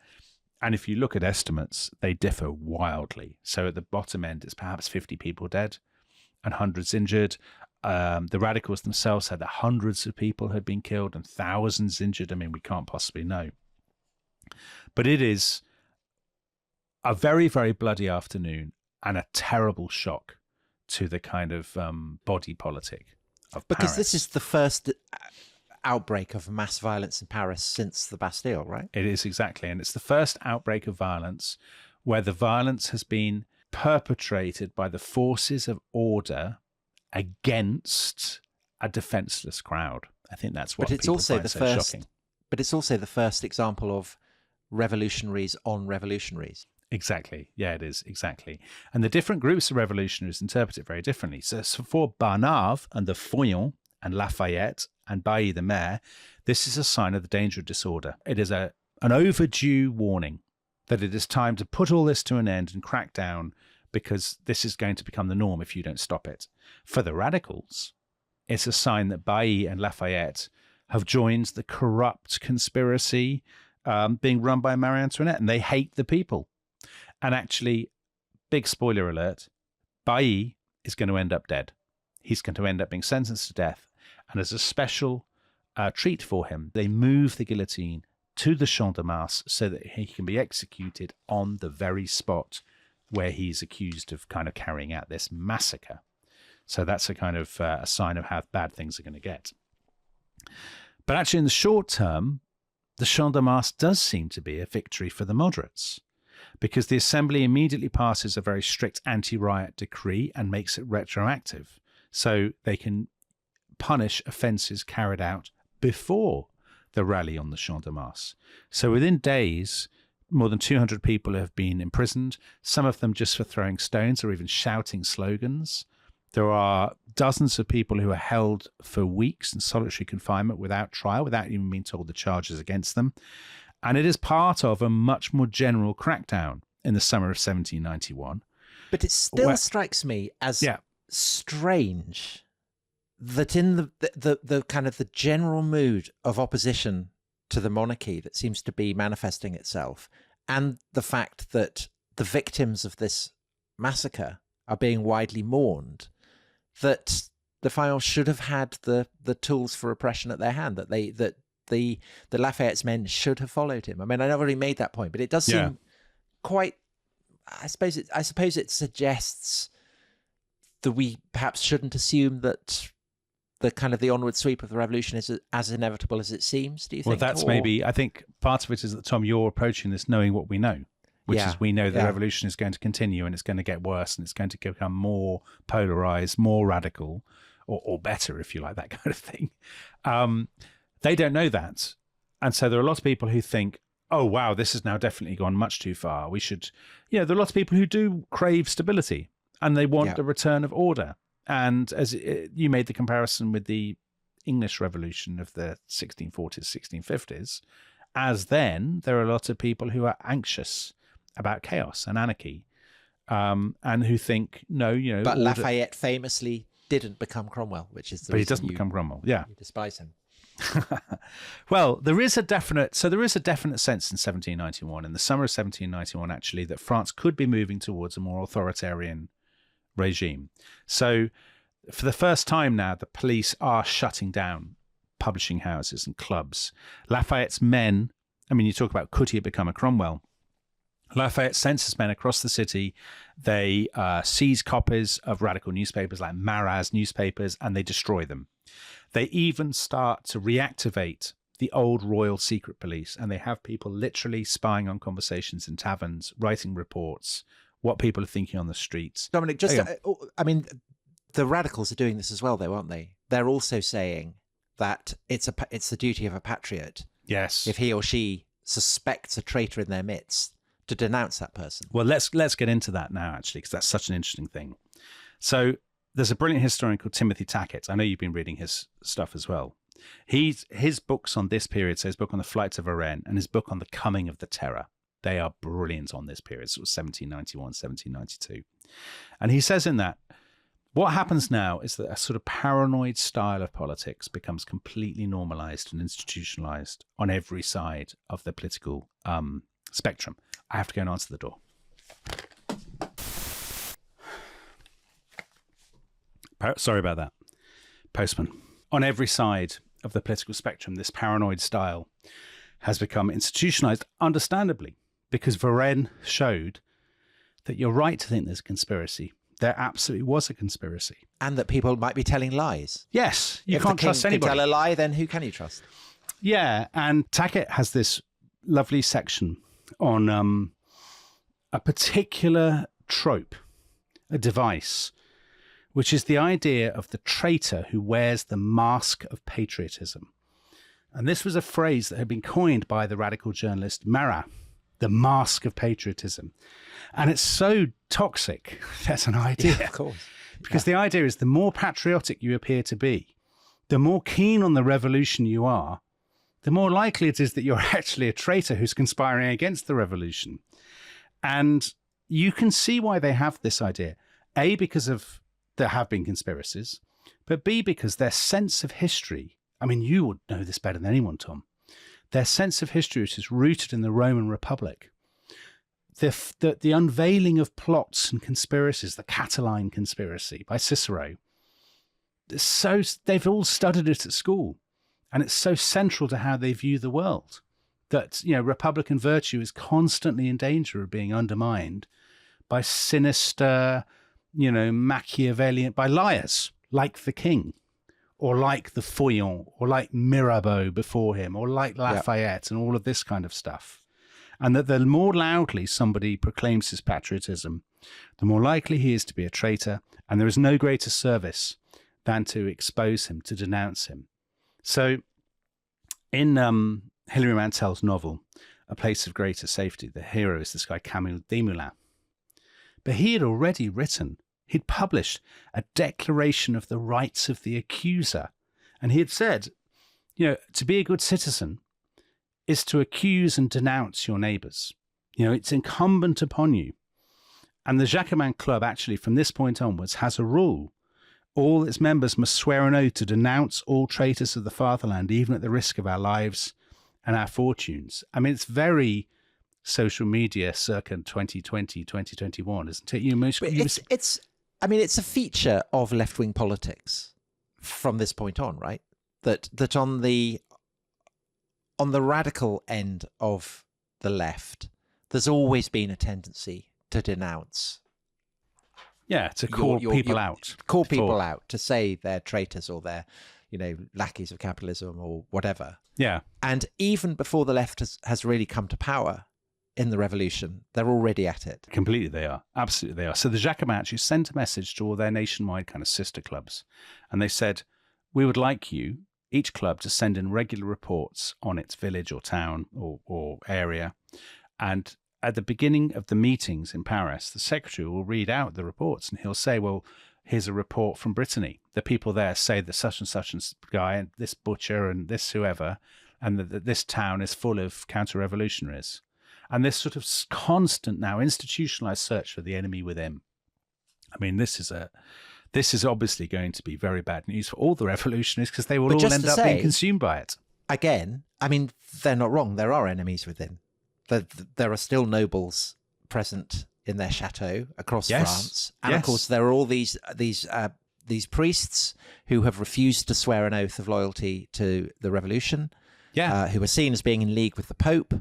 And if you look at estimates, they differ wildly. So at the bottom end, it's perhaps 50 people dead and hundreds injured. The radicals themselves said that hundreds of people had been killed and thousands injured. I mean, we can't possibly know. But it is a very, very bloody afternoon and a terrible shock to the kind of body politic of Because Paris. this is the first outbreak of mass violence in Paris since the Bastille, right? It is, exactly. And it's the first outbreak of violence where the violence has been perpetrated by the forces of order against a defenseless crowd. I think that's what people find so shocking. But it's also the first example of revolutionaries on revolutionaries. Exactly. Yeah, it is. Exactly. And the different groups of revolutionaries interpret it very differently. So for Barnave and the Feuillants and Lafayette and Bailly the Maire, this is a sign of the danger of disorder. It is an overdue warning that it is time to put all this to an end and crack down, because this is going to become the norm if you don't stop it. For the radicals, it's a sign that Bailly and Lafayette have joined the corrupt conspiracy being run by Marie Antoinette, and they hate the people. And actually, big spoiler alert, Bailly is going to end up dead. He's going to end up being sentenced to death. And as a special treat for him, they move the guillotine to the Champs de Mars so that he can be executed on the very spot where he's accused of kind of carrying out this massacre. So that's a kind of a sign of how bad things are going to get. But actually, in the short term, the Champs de Mars does seem to be a victory for the moderates, because the Assembly immediately passes a very strict anti-riot decree and makes it retroactive. So they can punish offences carried out before the rally on the Champs de Mars. So within days, more than 200 people have been imprisoned, some of them just for throwing stones or even shouting slogans. There are dozens of people who are held for weeks in solitary confinement without trial, without even being told the charges against them. And it is part of a much more general crackdown in the summer of 1791. But it still strikes me as strange that in the kind of the general mood of opposition to the monarchy that seems to be manifesting itself, and the fact that the victims of this massacre are being widely mourned, that the Feuillants should have had the tools for oppression at their hand, that the Lafayette's men should have followed him. I mean, I never really made that point, but it does seem quite. I suppose it suggests that we perhaps shouldn't assume that the kind of the onward sweep of the revolution is as inevitable as it seems. Do you think? Well, that's maybe. I think part of it is that, Tom, you're approaching this knowing what we know, which is we know the revolution is going to continue and it's going to get worse and it's going to become more polarized, more radical, or better, if you like, that kind of thing. They don't know that. And so there are a lot of people who think, oh, wow, this has now definitely gone much too far. We should, there are a lot of people who do crave stability and they want a return of order. And as you made the comparison with the English Revolution of the 1640s, 1650s, as then there are a lot of people who are anxious about chaos and anarchy, and who think, no, But Lafayette famously didn't become Cromwell, which is the But he doesn't become Cromwell, You despise him. Well, there is a definite sense in 1791, in the summer of 1791, actually, that France could be moving towards a more authoritarian regime. So for the first time now, the police are shutting down publishing houses and clubs. Lafayette's men, I mean, you talk about could he become a Cromwell? Lafayette sends his men across the city. They seize copies of radical newspapers like Marat's newspapers, and they destroy them. They even start to reactivate the old royal secret police, and they have people literally spying on conversations in taverns, writing reports, what people are thinking on the streets. Dominic, I mean, the radicals are doing this as well, though, aren't they? They're also saying that it's the duty of a patriot, yes, if he or she suspects a traitor in their midst, to denounce that person. Well, let's get into that now, actually, because that's such an interesting thing. So there's a brilliant historian called Timothy Tackett. I know you've been reading his stuff as well. His books on this period, so his book on the flight to Varennes and his book on the coming of the terror, they are brilliant on this period, sort of 1791, 1792. And he says in that, what happens now is that a sort of paranoid style of politics becomes completely normalized and institutionalized on every side of the political spectrum. I have to go and answer the door. Sorry about that. Postman. On every side of the political spectrum, this paranoid style has become institutionalized, understandably, because Varennes showed that you're right to think there's a conspiracy. There absolutely was a conspiracy. And that people might be telling lies. Yes. You can't trust anybody. If the king can tell a lie, then who can you trust? Yeah. And Tackett has this lovely section on a particular trope, a device, which is the idea of the traitor who wears the mask of patriotism. And this was a phrase that had been coined by the radical journalist Marat, the mask of patriotism. And it's so toxic, that's an idea. Yeah, of course. Because the idea is the more patriotic you appear to be, the more keen on the revolution you are, the more likely it is that you're actually a traitor who's conspiring against the revolution. And you can see why they have this idea. A, because there have been conspiracies, but B, because their sense of history, I mean, you would know this better than anyone, Tom, their sense of history, which is rooted in the Roman Republic, the unveiling of plots and conspiracies, the Catiline conspiracy by Cicero, they've all studied it at school, and it's so central to how they view the world that, Republican virtue is constantly in danger of being undermined by sinister, Machiavellian, by liars like the king, or like the Feuillants, or like Mirabeau before him, or like Lafayette, and all of this kind of stuff. And that the more loudly somebody proclaims his patriotism, the more likely he is to be a traitor, and there is no greater service than to expose him, to denounce him. So in Hilary Mantel's novel, A Place of Greater Safety, the hero is this guy Camille Desmoulins. But he had already he'd published a declaration of the rights of the accuser. And he had said, to be a good citizen is to accuse and denounce your neighbours. It's incumbent upon you. And the Jacobin Club actually, from this point onwards, has a rule. All its members must swear an oath to denounce all traitors of the fatherland, even at the risk of our lives and our fortunes. I mean, it's very social media circa 2020, 2021, isn't it? It's a feature of left-wing politics from this point on, right? That on the radical end of the left, there's always been a tendency to denounce. Yeah, to call people out. Call people out, to say they're traitors or they're, lackeys of capitalism or whatever. Yeah. And even before the left has really come to power in the revolution, they're already at it. Completely they are. Absolutely they are. So the Jacobins actually sent a message to all their nationwide kind of sister clubs. And they said, we would like you, each club, to send in regular reports on its village or town or area. And at the beginning of the meetings in Paris, the secretary will read out the reports and he'll say, well, here's a report from Brittany. The people there say that such and guy and this butcher and this whoever, and that this town is full of counter-revolutionaries. And this sort of constant now institutionalized search for the enemy within. I mean, this is obviously going to be very bad news for all the revolutionaries because they will all end up being consumed by it. Again, I mean, they're not wrong. There are enemies within. There are still nobles present in their chateau across France, and of course there are all these priests who have refused to swear an oath of loyalty to the revolution, who are seen as being in league with the Pope,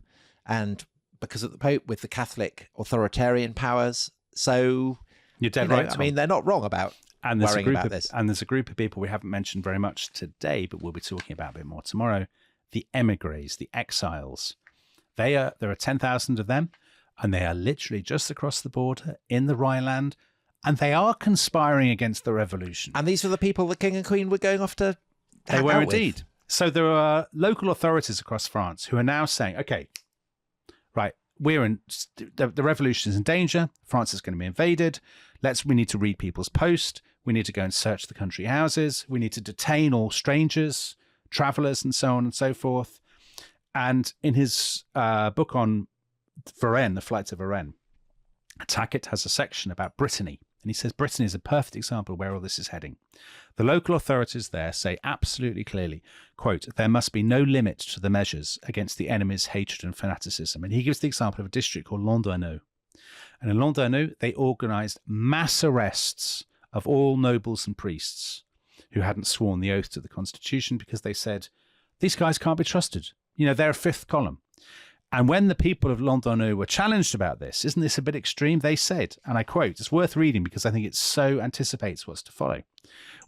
and because of the Pope, with the Catholic authoritarian powers. So you're dead right. I mean, they're not wrong about worrying about this. And there's a group of people we haven't mentioned very much today, but we'll be talking about a bit more tomorrow. The émigrés, the exiles. There are 10,000 of them, and they are literally just across the border in the Rhineland, and they are conspiring against the revolution. And these were the people the king and queen were going off to They were indeed. So there are local authorities across France who are now saying, okay, right, the revolution is in danger. France is going to be invaded. We need to read people's post. We need to go and search the country houses. We need to detain all strangers, travelers, and so on and so forth. And in his book on Varennes, the flights of Varennes, Tackett has a section about Brittany. And he says Brittany is a perfect example of where all this is heading. The local authorities there say absolutely clearly, quote, there must be no limit to the measures against the enemy's hatred and fanaticism. And he gives the example of a district called Landerneau. And in Landerneau, they organised mass arrests of all nobles and priests who hadn't sworn the oath to the Constitution because they said, these guys can't be trusted. You know, they're a fifth column. And when the people of Landerneau were challenged about this, isn't this a bit extreme? They said, and I quote, it's worth reading because I think it so anticipates what's to follow.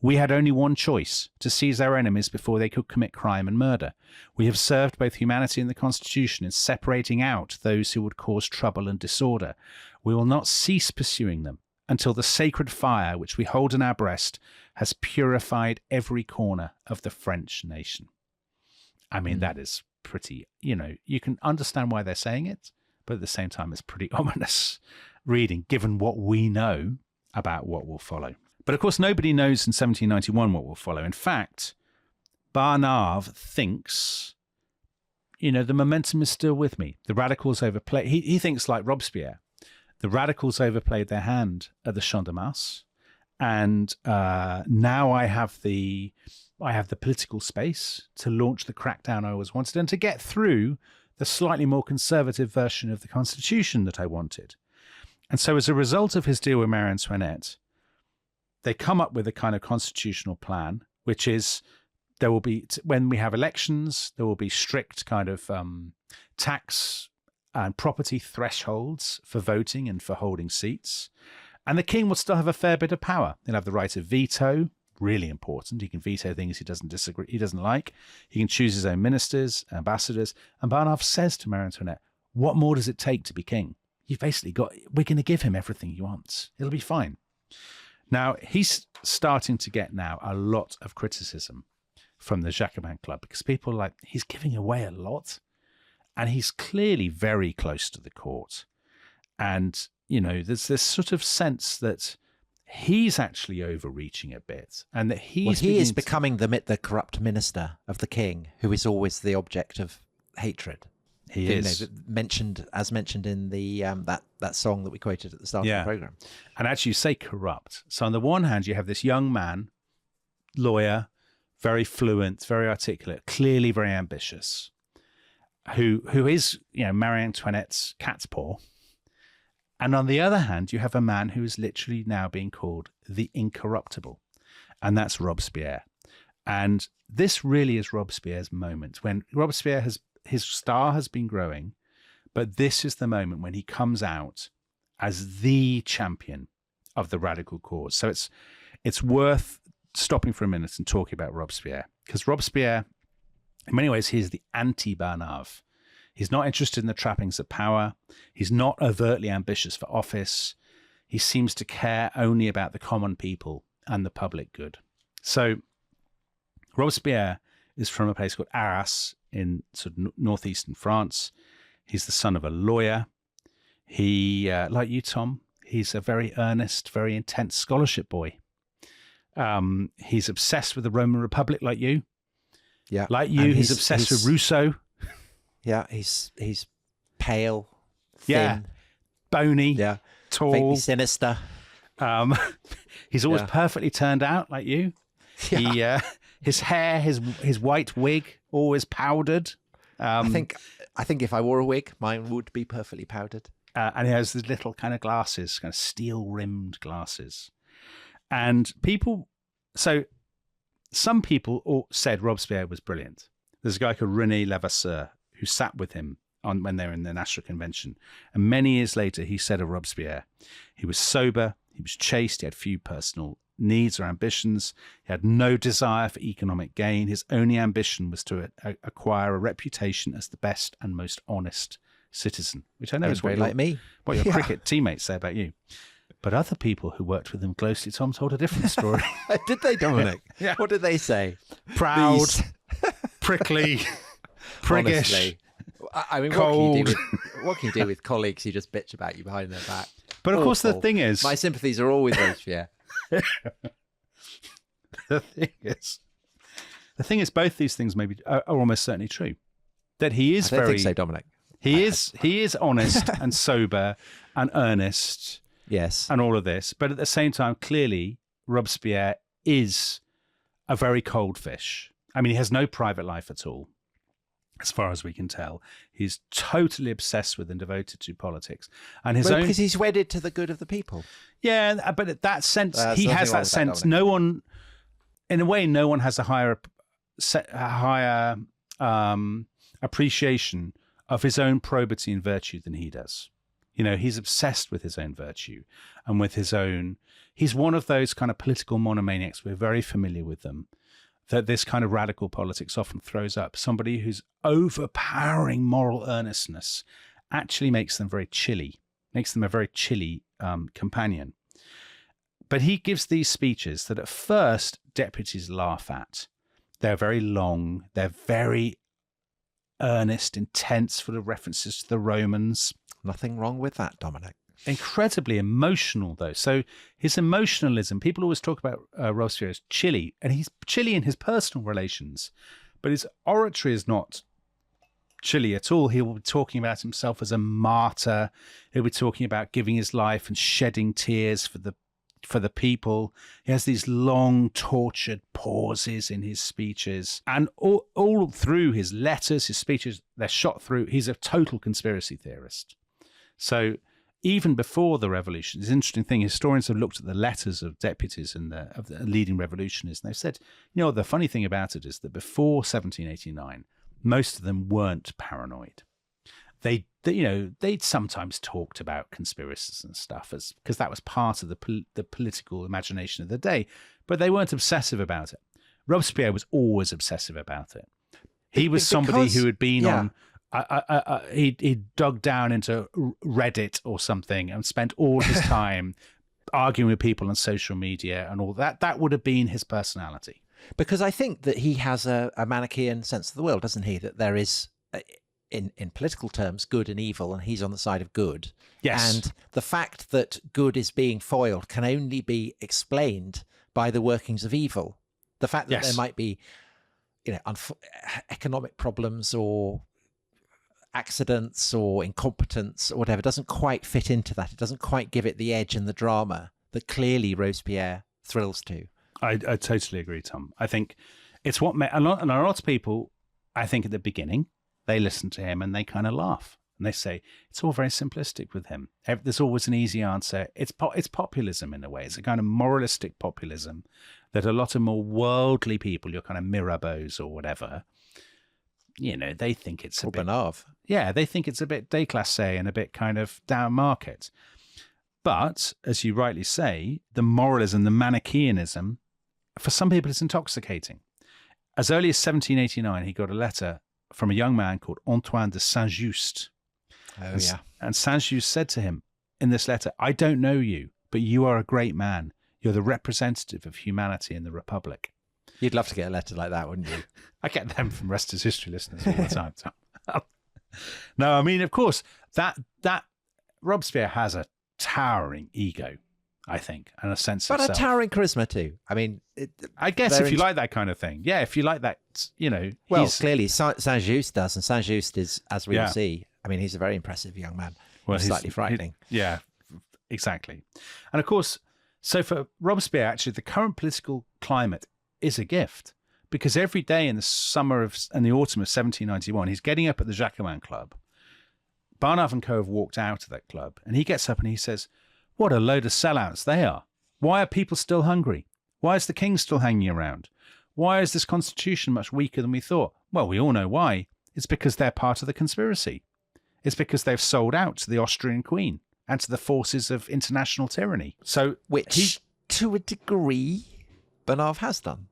We had only one choice, to seize our enemies before they could commit crime and murder. We have served both humanity and the Constitution in separating out those who would cause trouble and disorder. We will not cease pursuing them until the sacred fire which we hold in our breast has purified every corner of the French nation. I mean, that is pretty, you can understand why they're saying it, but at the same time, it's pretty ominous reading, given what we know about what will follow. But of course, nobody knows in 1791 what will follow. In fact, Barnave thinks, the momentum is still with me. The radicals overplayed. He thinks like Robespierre. The radicals overplayed their hand at the Champs de Mars, and now I have the political space to launch the crackdown I always wanted and to get through the slightly more conservative version of the Constitution that I wanted. And so as a result of his deal with Marie Antoinette, they come up with a kind of constitutional plan, which is there will be, when we have elections, there will be strict kind of tax and property thresholds for voting and for holding seats. And the king will still have a fair bit of power. He'll have the right of veto, really important. He can veto things he doesn't like. He can choose his own ministers, ambassadors. And Barnave says to Marie Antoinette, what more does it take to be king? You've basically we're going to give him everything he wants. It'll be fine. Now, he's starting to get now a lot of criticism from the Jacobin Club because people are like, he's giving away a lot and he's clearly very close to the court. And, there's this sort of sense that he's actually overreaching a bit and that he is becoming the corrupt minister of the king, who is always the object of hatred. He is mentioned in the that song that we quoted at the start of the program. And actually, you say corrupt. So on the one hand, you have this young man, lawyer, very fluent, very articulate, clearly very ambitious, who is Marie Antoinette's cat's paw. And on the other hand, you have a man who is literally now being called the incorruptible, and that's Robespierre. And this really is Robespierre's moment when Robespierre his star has been growing, but this is the moment when he comes out as the champion of the radical cause. So it's worth stopping for a minute and talking about Robespierre, because Robespierre, in many ways, he's the anti-Barnave. He's not interested in the trappings of power. He's not overtly ambitious for office. He seems to care only about the common people and the public good. So Robespierre is from a place called Arras in sort of northeastern France. He's the son of a lawyer. He, like you, Tom, he's a very earnest, very intense scholarship boy. He's obsessed with the Roman Republic, like you. Yeah, like you. He's obsessed with Rousseau. Yeah, he's pale, thin, bony, tall, vaguely sinister. He's always perfectly turned out, like you. Yeah. His hair, his white wig, always powdered. I think if I wore a wig, mine would be perfectly powdered. And he has these little kind of glasses, kind of steel-rimmed glasses. And some people said Robespierre was brilliant. There's a guy called René Levasseur who sat with him when they were in the National Convention. And many years later, he said of Robespierre, he was sober, he was chaste, he had few personal needs or ambitions. He had no desire for economic gain. His only ambition was to acquire a reputation as the best and most honest citizen, which I know is very like me. What your cricket teammates say about you. But other people who worked with him closely, Tom, told a different story. Did they, Dominic? Yeah. What did they say? Proud, prickly, priggish. Honestly. I mean, cold. What can you do with colleagues who just bitch about you behind their back? But of course, the Awful. thing is, My sympathies are all with Robespierre. the thing is, both these things maybe are almost certainly true. That he is I don't think so, Dominic. He is honest and sober and earnest. Yes. And all of this. But at the same time, clearly, Robespierre is a very cold fish. I mean, he has no private life at all, as far as we can tell. He's totally obsessed with and devoted to politics. And his own... Because he's wedded to the good of the people. Yeah, but in that sense, he has that sense. No one, in a way, no one has a higher appreciation of his own probity and virtue than he does. You know, he's obsessed with his own virtue and with his own... He's one of those kind of political monomaniacs. We're very familiar with them, that this kind of radical politics often throws up. Somebody whose overpowering moral earnestness actually makes them very chilly, makes them a very chilly companion. But he gives these speeches that at first deputies laugh at. They're very long. They're very earnest, intense, full of references to the Romans. Nothing wrong with that, Dominic. Incredibly emotional, though. So his emotionalism, people always talk about Robespierre as chilly, and he's chilly in his personal relations, but his oratory is not chilly at all. He'll be talking about himself as a martyr. He'll be talking about giving his life and shedding tears for the people. He has these long, tortured pauses in his speeches, and all through his letters, his speeches, they're shot through. He's a total conspiracy theorist. So even before the revolution, it's an interesting thing. Historians have looked at the letters of deputies and of the leading revolutionists, and they've said, you know, the funny thing about it is that before 1789, most of them weren't paranoid. They'd sometimes talked about conspiracies and stuff because that was part of the political imagination of the day, but they weren't obsessive about it. Robespierre was always obsessive about it. He was somebody who had been on... he dug down into Reddit or something and spent all his time arguing with people on social media and all that. That would have been his personality. Because I think that he has a Manichaean sense of the world, doesn't he? That there is, in political terms, good and evil, and he's on the side of good. Yes. And the fact that good is being foiled can only be explained by the workings of evil. The fact that there might be, economic problems or accidents or incompetence or whatever doesn't quite fit into that. It doesn't quite give it the edge and the drama that clearly Robespierre thrills to. I totally agree, Tom. I think it's what a lot of people, I think at the beginning, they listen to him and they kind of laugh and they say, it's all very simplistic with him. There's always an easy answer. It's populism in a way. It's a kind of moralistic populism that a lot of more worldly people, your kind of Mirabeaus or whatever, they think it's a bit... Barnave. Yeah, they think it's a bit déclassé and a bit kind of down market. But, as you rightly say, the moralism, the Manichaeanism, for some people it's intoxicating. As early as 1789, he got a letter from a young man called Antoine de Saint-Just. Oh, yeah. And Saint-Just said to him in this letter, I don't know you, but you are a great man. You're the representative of humanity in the Republic. You'd love to get a letter like that, wouldn't you? I get them from Rest is History listeners all the time. No, I mean, of course, that Robespierre has a towering ego, I think, and a sense of self. But a towering charisma too. I mean... I guess if you like that kind of thing. Yeah, if you like that, Well, clearly Saint-Just does, and Saint-Just is, as we will see, I mean, he's a very impressive young man. Well, he's slightly frightening. Yeah, exactly. And of course, so for Robespierre, actually, the current political climate is a gift, because every day in the autumn of 1791, he's getting up at the Jacobin Club. Barnave and Co. have walked out of that club, and he gets up and he says, what a load of sellouts they are. Why are people still hungry? Why is the king still hanging around? Why is this constitution much weaker than we thought? Well, we all know why. It's because they're part of the conspiracy. It's because they've sold out to the Austrian queen and to the forces of international tyranny. So, which, to a degree, Barnave has done.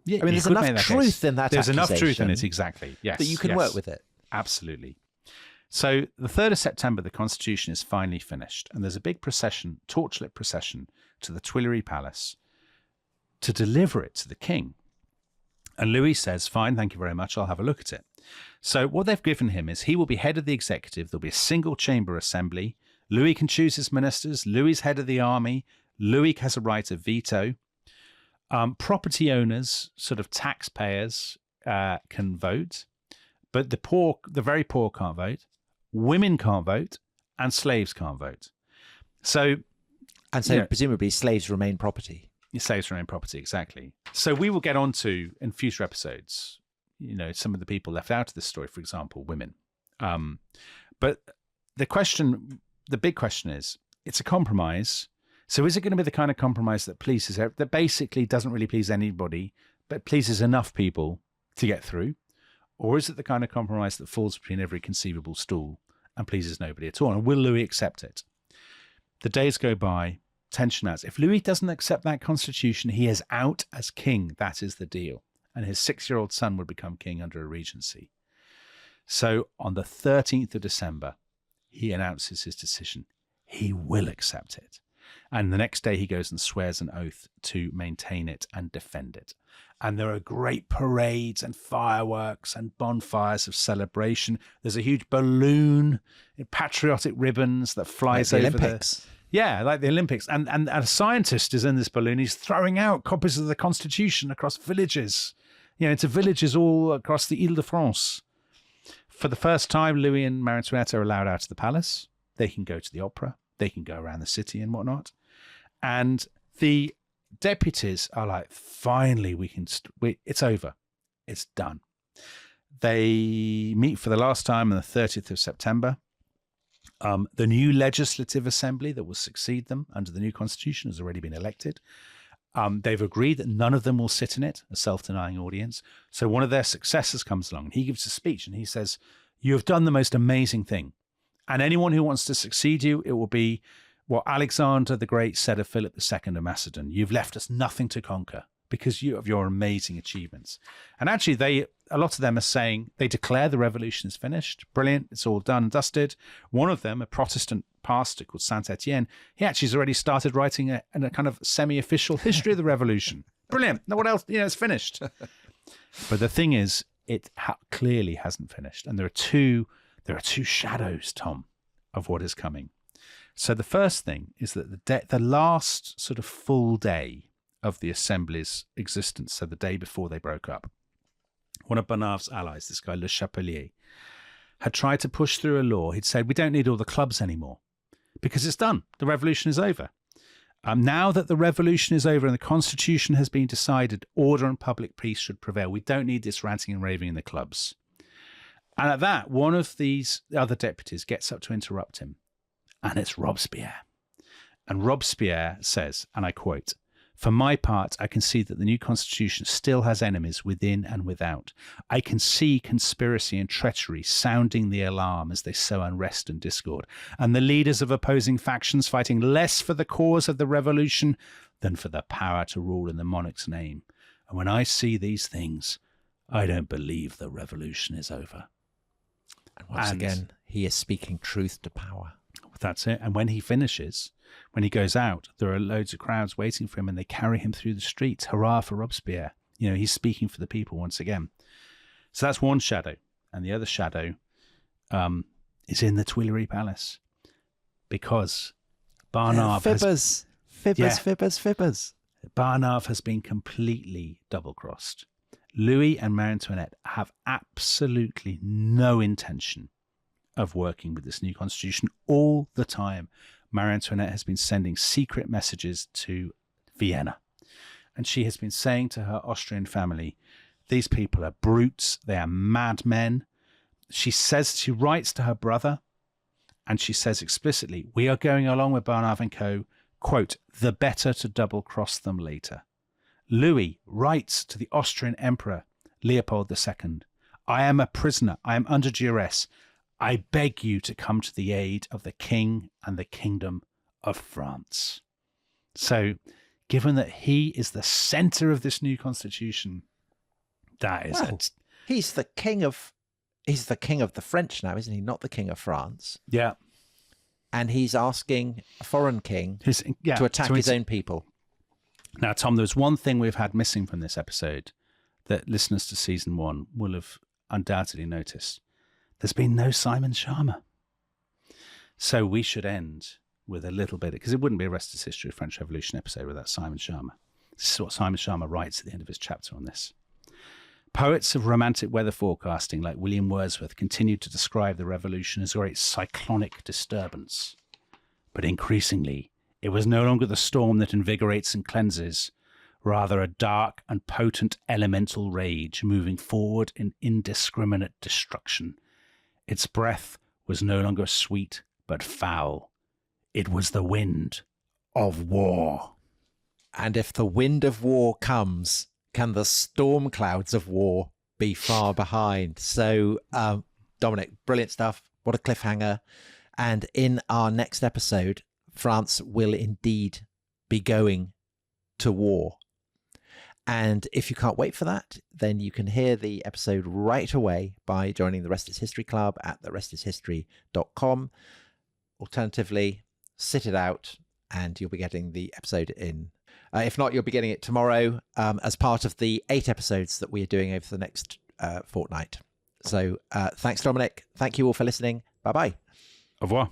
Yeah, I mean, there's enough truth in that There's enough accusation truth in it, exactly. Yes. That you can work with it. Absolutely. So the 3rd of September, the Constitution is finally finished, and there's a big procession, torchlit procession, to the Tuileries Palace to deliver it to the king. And Louis says, fine, thank you very much, I'll have a look at it. So what they've given him is he will be head of the executive, there'll be a single chamber assembly, Louis can choose his ministers, Louis is head of the army, Louis has a right of veto. Property owners, sort of taxpayers, can vote, but the very poor can't vote. Women can't vote, and slaves can't vote. So presumably slaves remain property. Slaves remain property, exactly. So we will get on to, in future episodes, some of the people left out of this story, for example, women. But the big question is, it's a compromise. So is it going to be the kind of compromise that that basically doesn't really please anybody, but pleases enough people to get through? Or is it the kind of compromise that falls between every conceivable stool and pleases nobody at all? And will Louis accept it? The days go by, tension mounts. If Louis doesn't accept that constitution, he is out as king. That is the deal. And his 6-year-old son would become king under a regency. So on the 13th of December, he announces his decision. He will accept it. And the next day he goes and swears an oath to maintain it and defend it. And there are great parades and fireworks and bonfires of celebration. There's a huge balloon in patriotic ribbons that flies over the Olympics. Yeah, like the Olympics. And a scientist is in this balloon. He's throwing out copies of the Constitution across villages, into villages all across the Ile-de-France. For the first time, Louis and Marie Antoinette are allowed out of the palace. They can go to the opera. They can go around the city and whatnot. And the deputies are like, finally, it's over. It's done. They meet for the last time on the 30th of September. The new Legislative Assembly that will succeed them under the new Constitution has already been elected. They've agreed that none of them will sit in it, a self-denying audience. So one of their successors comes along and he gives a speech and he says, you have done the most amazing thing. And anyone who wants to succeed you, it will be what Alexander the Great said of Philip II of Macedon. You've left us nothing to conquer because of your amazing achievements. And actually, a lot of them are saying they declare the revolution is finished. Brilliant. It's all done and dusted. One of them, a Protestant pastor called Saint Etienne, he actually has already started writing a kind of semi-official history of the revolution. Brilliant. Now what else? It's finished. But the thing is, it clearly hasn't finished. And there are two shadows, Tom, of what is coming. So the first thing is that the last sort of full day of the Assembly's existence, so the day before they broke up, one of Barnave's allies, this guy Le Chapelier, had tried to push through a law. He'd said, we don't need all the clubs anymore because it's done. The revolution is over. Now that the revolution is over and the Constitution has been decided, order and public peace should prevail. We don't need this ranting and raving in the clubs. And at that, one of these other deputies gets up to interrupt him, and it's Robespierre. And Robespierre says, and I quote, for my part, I can see that the new Constitution still has enemies within and without. I can see conspiracy and treachery sounding the alarm as they sow unrest and discord, and the leaders of opposing factions fighting less for the cause of the revolution than for the power to rule in the monarch's name. And when I see these things, I don't believe the revolution is over. And once again, he is speaking truth to power. That's it. And when he finishes, when he goes out, there are loads of crowds waiting for him and they carry him through the streets. Hurrah for Robespierre. He's speaking for the people once again. So that's one shadow. And the other shadow is in the Tuileries Palace because Barnave Fibbers. Barnave has been completely double-crossed. Louis and Marie Antoinette have absolutely no intention of working with this new constitution. All the time, Marie Antoinette has been sending secret messages to Vienna. And she has been saying to her Austrian family, these people are brutes, they are madmen. She writes to her brother, and she says explicitly, we are going along with Barnave and Co., quote, the better to double-cross them later. Louis writes to the Austrian Emperor, Leopold II, I am a prisoner, I am under duress. I beg you to come to the aid of the king and the kingdom of France. So, given that he is the center of this new constitution, that is he's the king of he's the king of the French now, isn't he? Not the king of France. Yeah. And he's asking a foreign king to attack his own people. Now, Tom, there's one thing we've had missing from this episode that listeners to season 1 will have undoubtedly noticed. There's been no Simon Schama. So we should end with a little bit, because it wouldn't be a Rest is History of French Revolution episode without Simon Schama. This is what Simon Schama writes at the end of his chapter on this. Poets of romantic weather forecasting like William Wordsworth continued to describe the revolution as a great cyclonic disturbance. But increasingly, it was no longer the storm that invigorates and cleanses, rather a dark and potent elemental rage moving forward in indiscriminate destruction. Its breath was no longer sweet but foul. It was the wind of war. And if the wind of war comes, can the storm clouds of war be far behind? So, Dominic, brilliant stuff. What a cliffhanger. And in our next episode, France will indeed be going to war. And if you can't wait for that, then you can hear the episode right away by joining the Rest is History Club at therestishistory.com. Alternatively, sit it out and you'll be getting the episode in. If not, you'll be getting it tomorrow as part of the 8 episodes that we are doing over the next fortnight. So thanks, Dominic. Thank you all for listening. Bye-bye. Au revoir.